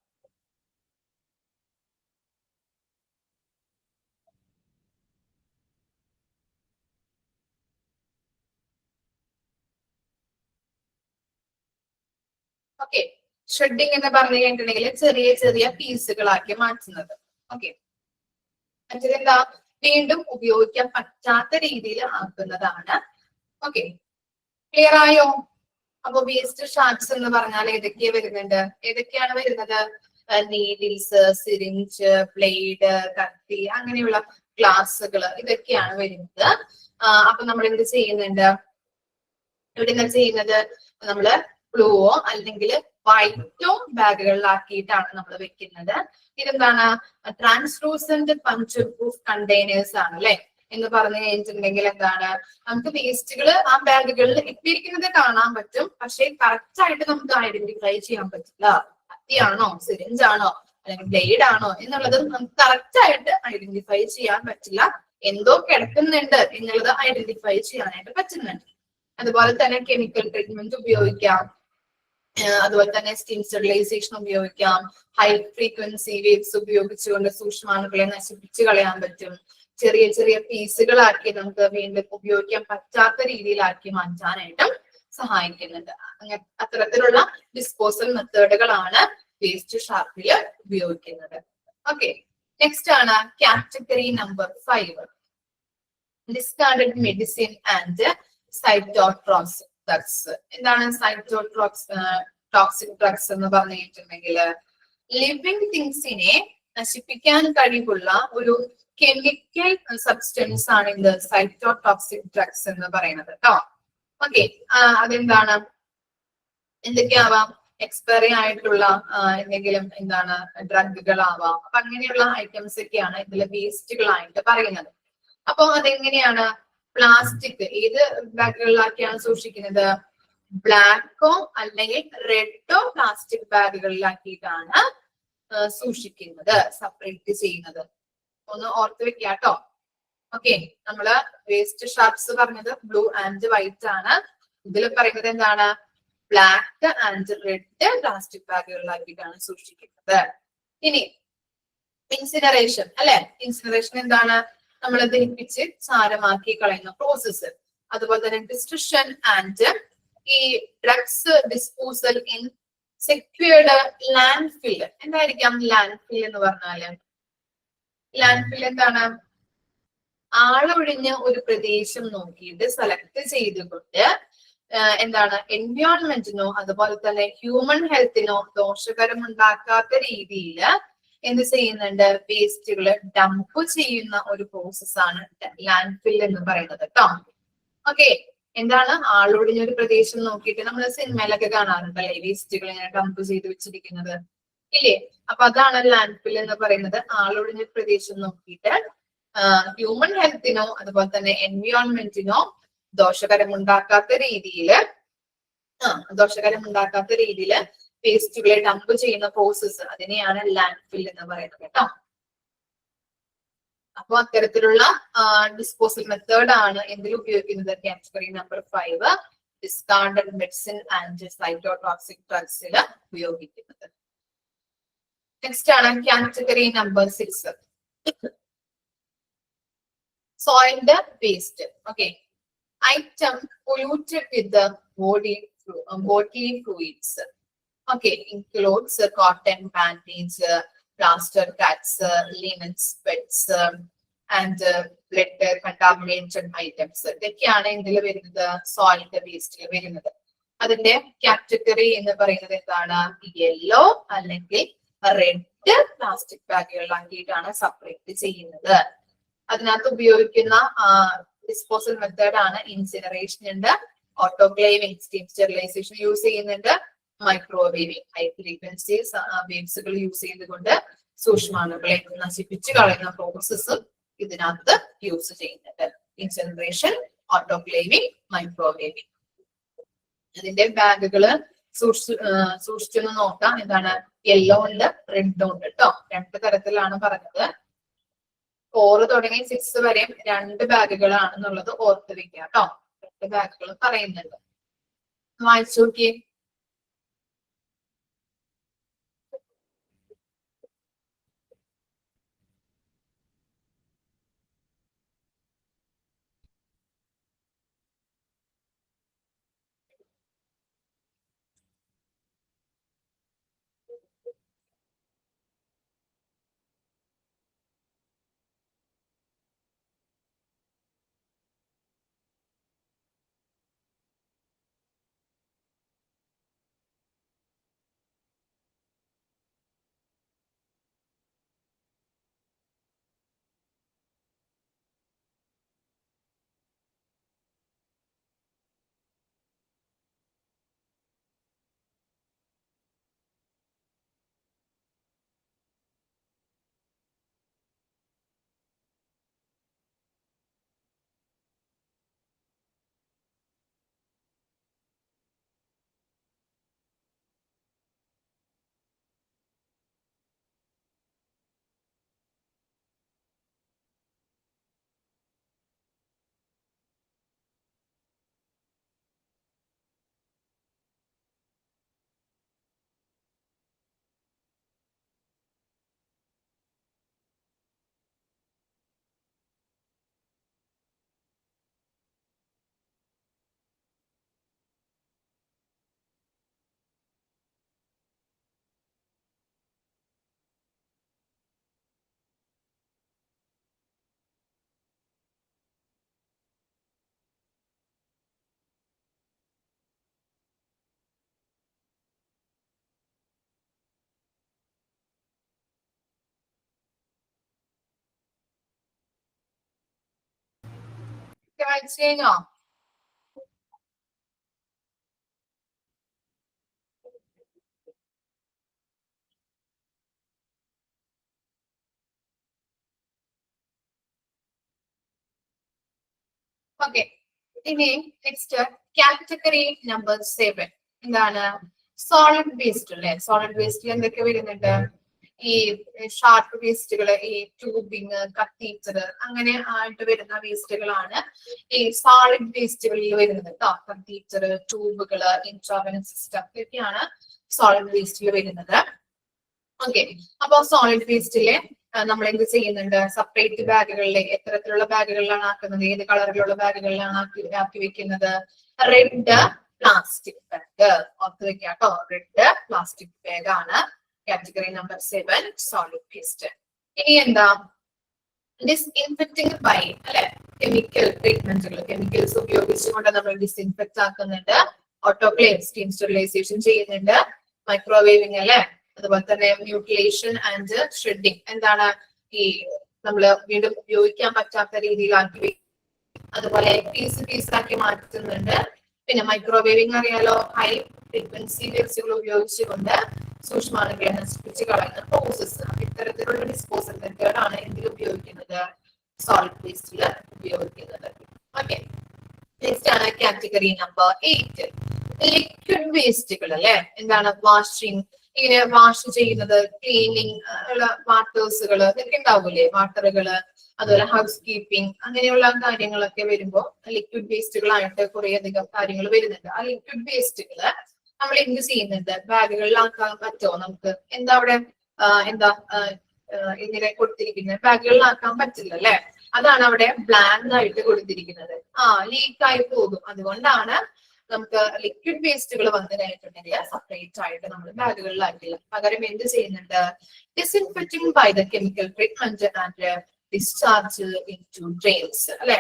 ഓക്കെ, ഷെഡിങ് എന്ന് പറഞ്ഞു കഴിഞ്ഞിട്ടുണ്ടെങ്കിൽ ചെറിയ ചെറിയ പീസുകളാക്കി മാറ്റുന്നത്. ഓക്കെ, മറ്റേതെന്താ? വീണ്ടും ഉപയോഗിക്കാൻ പറ്റാത്ത രീതിയിൽ ആക്കുന്നതാണ്. ഓക്കെ, ക്ലിയർ ആയോ? അപ്പൊ വേസ്റ്റ് ഷാർക്സ് എന്ന് പറഞ്ഞാൽ ഏതൊക്കെയാ വരുന്നുണ്ട്? ഏതൊക്കെയാണ് വരുന്നത്? നീഡിൽസ്, സിറിഞ്ച്, ബ്ലേഡ്, കത്തി, അങ്ങനെയുള്ള ഗ്ലാസുകൾ, ഇതൊക്കെയാണ് വരുന്നത്. അപ്പൊ നമ്മൾ എന്ത് ചെയ്യുന്നുണ്ട്? ഇവിടെ എന്താ ചെയ്യുന്നത്? നമ്മള് ബ്ലൂവോ അല്ലെങ്കിൽ വൈറ്റോ ബാഗുകളിലാക്കിയിട്ടാണ് നമ്മൾ വെക്കുന്നത്. ഇതെന്താണ്? ട്രാൻസ്ലൂസന്റ് പഞ്ചർ പ്രൂഫ് കണ്ടെയ്നേഴ്സ് ആണ് അല്ലെ. എന്ന് പറഞ്ഞു കഴിഞ്ഞിട്ടുണ്ടെങ്കിൽ എന്താണ്? നമുക്ക് വേസ്റ്റുകൾ ആ ബാഗുകളിൽ ഇട്ടിരിക്കുന്നത് കാണാൻ പറ്റും, പക്ഷെ കറക്റ്റ് ആയിട്ട് നമുക്ക് ഐഡന്റിഫൈ ചെയ്യാൻ പറ്റില്ല. കത്തിയാണോ, സിറിഞ്ചാണോ, അല്ലെങ്കിൽ ബ്ലേഡ് ആണോ എന്നുള്ളത് നമുക്ക് കറക്റ്റ് ആയിട്ട് ഐഡന്റിഫൈ ചെയ്യാൻ പറ്റില്ല. എന്തോ കിടക്കുന്നുണ്ട് എന്നുള്ളത് ഐഡന്റിഫൈ ചെയ്യാനായിട്ട് പറ്റുന്നുണ്ട്. അതുപോലെ തന്നെ കെമിക്കൽ ട്രീറ്റ്മെന്റ് ഉപയോഗിക്കാം. അതുപോലെ തന്നെ സ്റ്റിം സ്റ്റെറിലൈസേഷൻ ഉപയോഗിക്കാം. ഹൈ ഫ്രീക്വൻസി വേവ്സ് ഉപയോഗിച്ചുകൊണ്ട് സൂക്ഷ്മാണുക്കളെ നശിപ്പിച്ച് കളയാൻ പറ്റും. ചെറിയ ചെറിയ പീസുകളാക്കി നമുക്ക് വീണ്ടും ഉപയോഗിക്കാൻ പറ്റാത്ത രീതിയിലാക്കി മാറ്റാനായിട്ടും സഹായിക്കുന്നുണ്ട്. അങ്ങനെ അത്തരത്തിലുള്ള ഡിസ്പോസൽ മെത്തേഡുകളാണ് വേസ്റ്റ് ഷാർപ്പില് ഉപയോഗിക്കുന്നത്. ഓക്കെ, നെക്സ്റ്റ് ആണ് category number 5, discarded medicine and cytotoxic drugs. എന്താണ് ടോക്സിക് ഡ്രഗ്സ് എന്ന് പറഞ്ഞിട്ടുണ്ടെങ്കിൽ ലിവിങ് തിങ്സിനെ നശിപ്പിക്കാൻ കഴിവുള്ള ഒരു കെമിക്കൽ സബ്സ്റ്റൻസ് ആണ് ഇത് സൈറ്റോടോക്സിക് ഡ്രഗ്സ് എന്ന് പറയുന്നത് കേട്ടോ. ഓക്കെ, അതെന്താണ്, എന്തൊക്കെയാവാം, എക്സ്പയറി ആയിട്ടുള്ള എന്തെങ്കിലും എന്താണ് ഡ്രഗുകളാവാം. അപ്പൊ അങ്ങനെയുള്ള ഐറ്റംസ് ഒക്കെയാണ് ഇതിലെ വേസ്റ്റുകളായിട്ട് പറയുന്നത്. അപ്പൊ അതെങ്ങനെയാണ്, പ്ലാസ്റ്റിക് ഏത് ബാഗുകളിലാക്കിയാണ് സൂക്ഷിക്കുന്നത്, ബ്ലാക്കോ അല്ലെങ്കിൽ റെഡോ പ്ലാസ്റ്റിക് ബാഗുകളിലാക്കിയിട്ടാണ് സൂക്ഷിക്കുന്നത്, സെപ്പറേറ്റ് ചെയ്യുന്നത്. ഒന്ന് ഓർത്ത് വെക്കുക കേട്ടോ. ഓക്കെ, നമ്മള് വേസ്റ്റ് ഷാർപ്സ് പറഞ്ഞത് ബ്ലൂ ആൻഡ് വൈറ്റ് ആണ്. ഇതിൽ പറയുന്നത് എന്താണ്, ബ്ലാക്ക് ആൻഡ് റെഡ് പ്ലാസ്റ്റിക് ബാഗുകളിലാക്കിയിട്ടാണ് സൂക്ഷിക്കുന്നത്. ഇനി ഇൻസിനറേഷൻ അല്ലെ, ഇൻസിനറേഷൻ എന്താണ്, നമ്മൾ ദഹിപ്പിച്ച് ചാരമാക്കി കളയുന്ന പ്രോസസ്സ്. അതുപോലെ തന്നെ ഡിസ്ട്രക്ഷൻ ആൻഡ് ഈ drugs disposal in secured landfill. എന്തായിരിക്കാം ലാൻഡ് ഫിൽ എന്ന് പറഞ്ഞാല്, ലാൻഡ് ഫിൽ എന്താണ്, ആളൊഴിഞ്ഞ ഒരു പ്രദേശം നോക്കിയിട്ട് സെലക്ട് ചെയ്തുകൊണ്ട് എന്താണ് എൻവയോൺമെന്റിനോ അതുപോലെ തന്നെ ഹ്യൂമൻ ഹെൽത്തിനോ ദോഷകരമുണ്ടാക്കാത്ത രീതിയിൽ എന്ത് ചെയ്യുന്നുണ്ട്, വേസ്റ്റുകൾ ഡംപ് ചെയ്യുന്ന ഒരു പ്രോസസ്സാണ് ലാൻഡ് ഫിൽ എന്ന് പറയുന്നത് കേട്ടോ. ഓക്കെ, എന്താണ് ആളൊഴിഞ്ഞ ഒരു പ്രദേശം നോക്കിയിട്ട് നമ്മൾ സിനിമയിലൊക്കെ കാണാറുണ്ടല്ലേ, വേസ്റ്റുകൾ ഇങ്ങനെ ഡംപ് ചെയ്ത് വെച്ചിരിക്കുന്നത് ഇല്ലേ. അപ്പൊ അതാണ് ലാൻഡ് ഫിൽ എന്ന് പറയുന്നത്. ആളൊഴിഞ്ഞ പ്രദേശം നോക്കിയിട്ട് ഹ്യൂമൻ ഹെൽത്തിനോ അതുപോലെ തന്നെ എൻവയോൺമെന്റിനോ ദോഷകരമുണ്ടാക്കാത്ത രീതിയിൽ വേസ്റ്റുകളെ ഡംപ് ചെയ്യുന്ന പ്രോസസ്സ്, അതിനെയാണ് ലാൻഡ് ഫിൽ എന്ന് പറയുന്നത് കേട്ടോ. അപ്പൊ അത്തരത്തിലുള്ള ഡിസ്പോസൽ മെത്തേഡ് ആണ് എന്തിൽ ഉപയോഗിക്കുന്നത്, category number 5 discarded medicine and cytotoxic ഡ്രഗ്സിൽ ഉപയോഗിക്കുന്നത്. നെക്സ്റ്റ് ആണ് category number 6 soiled waste. Okay, item polluted with the bodily fluids. Okay, includes cotton panties, plaster cuts, linen sweats, and blood contaminated items. ഇതൊക്കെയാണ് ഇതിൽ വരുന്നത്, soiled വേസ്റ്റിൽ വരുന്നത്. അതിന്റെ category എന്ന് പറയുന്നത് എന്താണ്, യെല്ലോ അല്ലെങ്കിൽ റെഡ് പ്ലാസ്റ്റിക് ബാഗുകളിലാക്കിയിട്ടാണ് സെപ്പറേറ്റ് ചെയ്യുന്നത്. അതിനകത്ത് ഉപയോഗിക്കുന്ന ഡിസ്പോസൽ മെത്തേഡ് ആണ് ഇൻസിനറേഷൻ ഉണ്ട്, ഓട്ടോക്ലേവിംഗ്, സ്റ്റീം സ്റ്റെറിലൈസേഷൻ യൂസ് ചെയ്യുന്നുണ്ട്, മൈക്രോവേവിംഗ്, ഹൈ ഫ്രീക്വൻസി വേവ്സുകൾ യൂസ് ചെയ്തുകൊണ്ട് സൂക്ഷ്മാണുക്കളെ നശിപ്പിച്ചു കളയുന്ന പ്രോസസ്സും ഇതിനകത്ത് യൂസ് ചെയ്യുന്നുണ്ട്. Incineration, autoclaving, microwaving. ഇതിന്റെ ബാഗുകള് സൂക്ഷിച്ചൊന്ന് നോക്കാം. എന്താണ്, യെല്ലോ ഉണ്ട്, റെഡും ഉണ്ട് കേട്ടോ. 2 തരത്തിലാണ് പറഞ്ഞത്. 4 തുടങ്ങി 6 വരെ 2 ബാഗുകളാണെന്നുള്ളത് ഓർത്ത് വെക്കുക കേട്ടോ. 2 ബാഗുകൾ പറയുന്നുണ്ട്, വായിച്ചു നോക്കിയേ. വായിച്ചു കഴിഞ്ഞോ? ഓക്കെ, ഇനി നെക്സ്റ്റ് കാറ്റഗറി നമ്പർ 7 എന്താണ്? സോളിഡ് വേസ്റ്റ് അല്ലെ. സോളിഡ് വേസ്റ്റിൽ എന്തൊക്കെ വരുന്നുണ്ട്? ഈ ഷാർപ്പ് വേസ്റ്റുകള്, ഈ ട്യൂബിങ്, കത്തീറ്റർ അങ്ങനെ ആയിട്ട് വരുന്ന വേസ്റ്റുകളാണ് ഈ സോളിഡ് വേസ്റ്റുകളിൽ വരുന്നത് കേട്ടോ. കത്തീറ്റർ, ട്യൂബുകള്, ഇൻട്രാവെനസ് സിസ്റ്റം ഇതൊക്കെയാണ് സോളിഡ് വേസ്റ്റിൽ വരുന്നത്. ഓക്കെ, അപ്പൊ സോളിഡ് വേസ്റ്റിലെ നമ്മൾ എന്ത് ചെയ്യുന്നുണ്ട്? സെപ്പറേറ്റ് ബാഗുകളിലെ എത്തരത്തിലുള്ള ബാഗുകളിലാണ് ആക്കുന്നത്? ഏത് കളറിലുള്ള ബാഗുകളിലാണ് ആക്കി വെക്കുന്നത്? റെഡ് പ്ലാസ്റ്റിക് ബാഗ് ഓർത്ത് വെക്കുക കേട്ടോ. റെഡ് പ്ലാസ്റ്റിക് ബാഗ് ആണ് കാറ്റഗറി നമ്പർ 7 സോളിഡ് വേസ്റ്റ്. ഇനി എന്താ? ഡിസ്ഇൻഫെക്റ്റിംഗ് ബൈ അല്ലെ, കെമിക്കൽ ട്രീറ്റ്മെന്റുകൾ, കെമിക്കൽസ് ഉപയോഗിച്ചുകൊണ്ട് നമ്മൾ ഡിസ്ഇൻഫെക്ട് ആക്കുന്നുണ്ട്. ഓട്ടോക്ലേവ് സ്റ്റീം സ്റ്റെറിലൈസേഷൻ ചെയ്യുന്നുണ്ട്. മൈക്രോവേവിംഗ് അല്ലെ, അതുപോലെ തന്നെ മ്യൂട്ടിലേഷൻ ആൻഡ് ഷ്രെഡിങ്. എന്താണ്? ഈ നമ്മള് വീണ്ടും ഉപയോഗിക്കാൻ പറ്റാത്ത രീതിയിലാക്കി, അതുപോലെ പീസാക്കി മാറ്റുന്നുണ്ട്. പിന്നെ മൈക്രോവേവിംഗ് അറിയാലോ, ഹൈ ഫ്രീക്വൻസി വേവ്സുകൾ ഉപയോഗിച്ചുകൊണ്ട് സൂക്ഷ്മാണുക്കളെ നശിപ്പിച്ച് കളയുന്ന പ്രോസസ്. ഇത്തരത്തിലുള്ള ഡിസ്പോസൽ മെത്തേഡാണ് എന്തിൽ ഉപയോഗിക്കുന്നത്? സോളിഡ് വേസ്റ്റിൽ ഉപയോഗിക്കുന്നത്. ഓക്കെ, നെക്സ്റ്റ് ആണ് കാറ്റഗറി നമ്പർ 8 ലിക്വിഡ് വേസ്റ്റുകൾ അല്ലെ. എന്താണ്? വാഷിംഗ്, ഇങ്ങനെ വാഷ് ചെയ്യുന്നത്, ക്ലീനിങ് ഉള്ള വാട്ടേഴ്സുകൾ ഇതൊക്കെ ഉണ്ടാവൂലേ, വാട്ടറുകള്, അതുപോലെ ഹൗസ് കീപ്പിംഗ് അങ്ങനെയുള്ള കാര്യങ്ങളൊക്കെ വരുമ്പോൾ ലിക്വിഡ് വേസ്റ്റുകളായിട്ട് കുറെ അധികം കാര്യങ്ങൾ വരുന്നുണ്ട്. ആ ലിക്വിഡ് വേസ്റ്റുകള് നമ്മൾ എന്ത് ചെയ്യുന്നുണ്ട്? ബാഗുകളിലാക്കാൻ പറ്റുമോ നമുക്ക്? എന്താ അവിടെ എന്താ ഇങ്ങനെ കൊടുത്തിരിക്കുന്നത്? ബാഗുകളിലാക്കാൻ പറ്റില്ല അല്ലെ. അതാണ് അവിടെ ബ്ലാങ്ക് ആയിട്ട് കൊടുത്തിരിക്കുന്നത്. ലീക്കായി പോകും. അതുകൊണ്ടാണ് നമുക്ക് ലിക്വിഡ് വേസ്റ്റുകൾ വന്നു കഴിഞ്ഞിട്ടുണ്ടെങ്കിൽ സെപ്പറേറ്റ് ആയിട്ട് നമ്മൾ ബാഗുകളിലാക്കില്ല. പകരം എന്ത് ചെയ്യുന്നുണ്ട്? Disinfecting by the chemical treatment and discharge into drains അല്ലെ.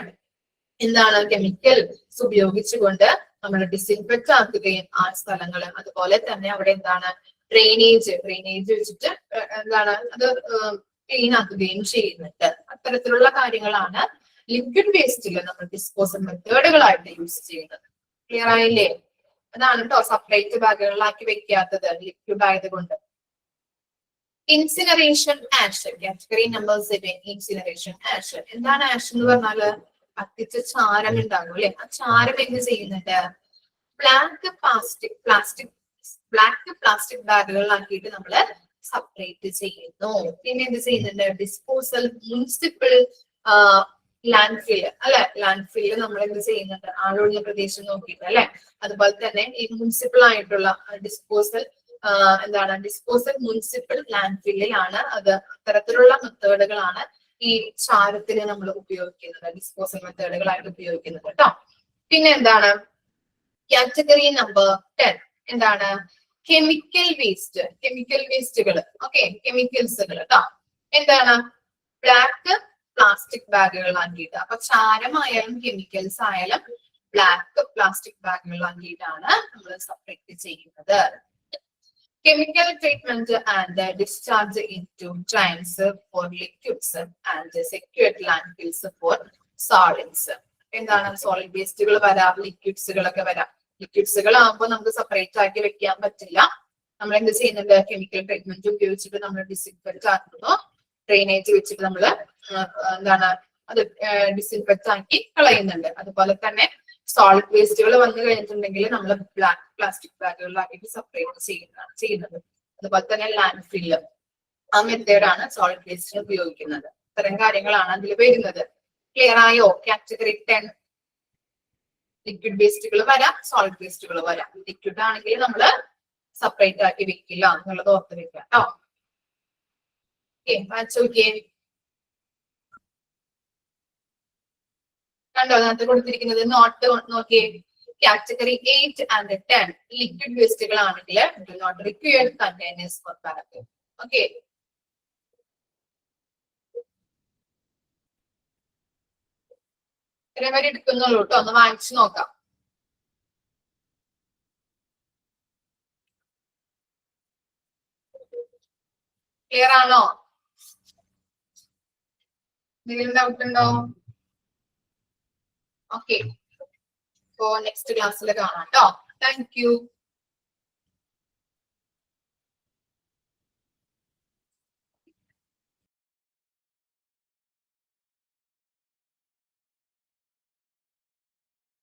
എന്താണ്? കെമിക്കൽസ് ഉപയോഗിച്ചുകൊണ്ട് നമ്മൾ ഡിസ്ഇൻഫെക്ട് ആക്കുകയും ആ സ്ഥലങ്ങൾ, അതുപോലെ തന്നെ അവിടെ എന്താണ്? ഡ്രെയിനേജ് വെച്ചിട്ട് എന്താണ് അത് ക്ലീൻ ആക്കുകയും ചെയ്യുന്നുണ്ട്. അത്തരത്തിലുള്ള കാര്യങ്ങളാണ് ലിക്വിഡ് വേസ്റ്റിൽ നമ്മൾ ഡിസ്പോസൽ മെത്തേഡുകളായിട്ട് യൂസ് ചെയ്യുന്നത്. ക്ലിയർ ആയില്ലേ? അതാണ് കേട്ടോ സെപ്പറേറ്റ് ബാഗുകളിലാക്കി വെക്കാത്തത്, ലിക്വിഡ് ആയതുകൊണ്ട്. Incineration ash category number 7 incineration ash. എന്താണ് ആഷ് എന്ന് പറഞ്ഞാല്? കത്തിച്ച ചാരം ഉണ്ടാകും അല്ലെ. ആ ചാരം എന്ത് ചെയ്യുന്നുണ്ട്? ബ്ലാക്ക് പ്ലാസ്റ്റിക് ബാഗുകളിലാക്കിയിട്ട് നമ്മള് സെപ്പറേറ്റ് ചെയ്യുന്നു. പിന്നെ എന്ത് ചെയ്യുന്നുണ്ട്? ഡിസ്പോസൽ മുനിസിപ്പൽ ലാൻഡ്ഫില്ല് അല്ലെ. ലാൻഡ്ഫില്ല് നമ്മൾ എന്ത് ചെയ്യുന്നുണ്ട്? ആഴൊഴിഞ്ഞ പ്രദേശം നോക്കിയിട്ട് അല്ലെ. അതുപോലെ തന്നെ ഈ മുനിസിപ്പൽ ആയിട്ടുള്ള ഡിസ്പോസൽ എന്താണ്? ഡിസ്പോസൽ മുനിസിപ്പൽ ലാൻഡ്ഫില്ലിലാണ് അത്. അത്തരത്തിലുള്ള മെത്തേഡുകളാണ് ഈ ചാരത്തിന് നമ്മൾ ഉപയോഗിക്കുന്നത്, ഡിസ്പോസൽ മെത്തേഡുകളായിട്ട് ഉപയോഗിക്കുന്നത് കേട്ടോ. പിന്നെ എന്താണ്? കാറ്റഗറി നമ്പർ 10 എന്താണ്? കെമിക്കൽ വേസ്റ്റുകൾ. ഓക്കെ, കെമിക്കൽസുകൾ കേട്ടോ. എന്താണ്? ബ്ലാക്ക് പ്ലാസ്റ്റിക് ബാഗുകളാക്കിയിട്ട്, അപ്പൊ ചാരമായാലും കെമിക്കൽസ് ആയാലും ബ്ലാക്ക് പ്ലാസ്റ്റിക് ബാഗുകളാക്കിയിട്ടാണ് നമ്മൾ സെപ്പറേറ്റ് ചെയ്യുന്നത്. Chemical treatment and discharge into drains for liquids and secured landfills for solids. എന്താണ്? സോളിഡ് വേസ്റ്റുകൾ വരാം, ലിക്വിഡ്സുകളൊക്കെ വരാം. ലിക്വിഡ്സുകൾ ആകുമ്പോൾ നമുക്ക് സെപ്പറേറ്റ് ആക്കി വെക്കാൻ പറ്റില്ല. നമ്മൾ എന്ത് ചെയ്യുന്നുണ്ട്? കെമിക്കൽ ട്രീറ്റ്മെന്റ് ഉപയോഗിച്ചിട്ട് നമ്മൾ ഡിസ്ഇൻഫെക്ട് ആക്കുന്നു. ഡ്രെയിനേജ് വെച്ചിട്ട് നമ്മൾ എന്താണ് അത് ഡിസ്ഇൻഫെക്ട് ആക്കി കളയുന്നുണ്ട്. അതുപോലെ തന്നെ സോളിഡ് വേസ്റ്റുകൾ വന്നു കഴിഞ്ഞിട്ടുണ്ടെങ്കിൽ നമ്മൾ ബ്ലാക്ക് പ്ലാസ്റ്റിക് ബാഗുകളിലാക്കിയിട്ട് സെപ്പറേറ്റ് ചെയ്യുന്നത്. അതുപോലെ തന്നെ ലാൻഡ് ഫില്ല്, ആ മെത്തേഡാണ് സോളിഡ് വേസ്റ്റിന് ഉപയോഗിക്കുന്നത്. ഇത്തരം കാര്യങ്ങളാണ് അതിൽ വരുന്നത്. ക്ലിയർ ആയോ? കാറ്റഗറി 10 ലിക്വിഡ് വേസ്റ്റുകൾ വരാം, സോളിഡ് വേസ്റ്റുകൾ വരാം. ലിക്വിഡ് ആണെങ്കിൽ നമ്മൾ സെപ്പറേറ്റ് ആക്കി വെക്കില്ല എന്നുള്ളത് ഓർത്ത് വെക്കാം കേട്ടോ. കണ്ടോ അതിനകത്ത് കൊടുത്തിരിക്കുന്നത്? നോട്ട് നോക്കിയേ. കാറ്റഗറി 8 and 10 ലിക്വിഡ് വേസ്റ്റുകൾ ആണെങ്കിൽ do not require containers for bag. Okay, ഇത്രയും വരെ എടുക്കുന്നുള്ളൂ കേട്ടോ. ഒന്ന് വാങ്ങിച്ചു നോക്കാം. ക്ലിയർ ആണോ? എന്തെങ്കിലും ഡൗട്ട് ഉണ്ടോ? ഓക്കെ, അപ്പോ നെക്സ്റ്റ് ക്ലാസ്സിൽ കാണാം കേട്ടോ. Thank you.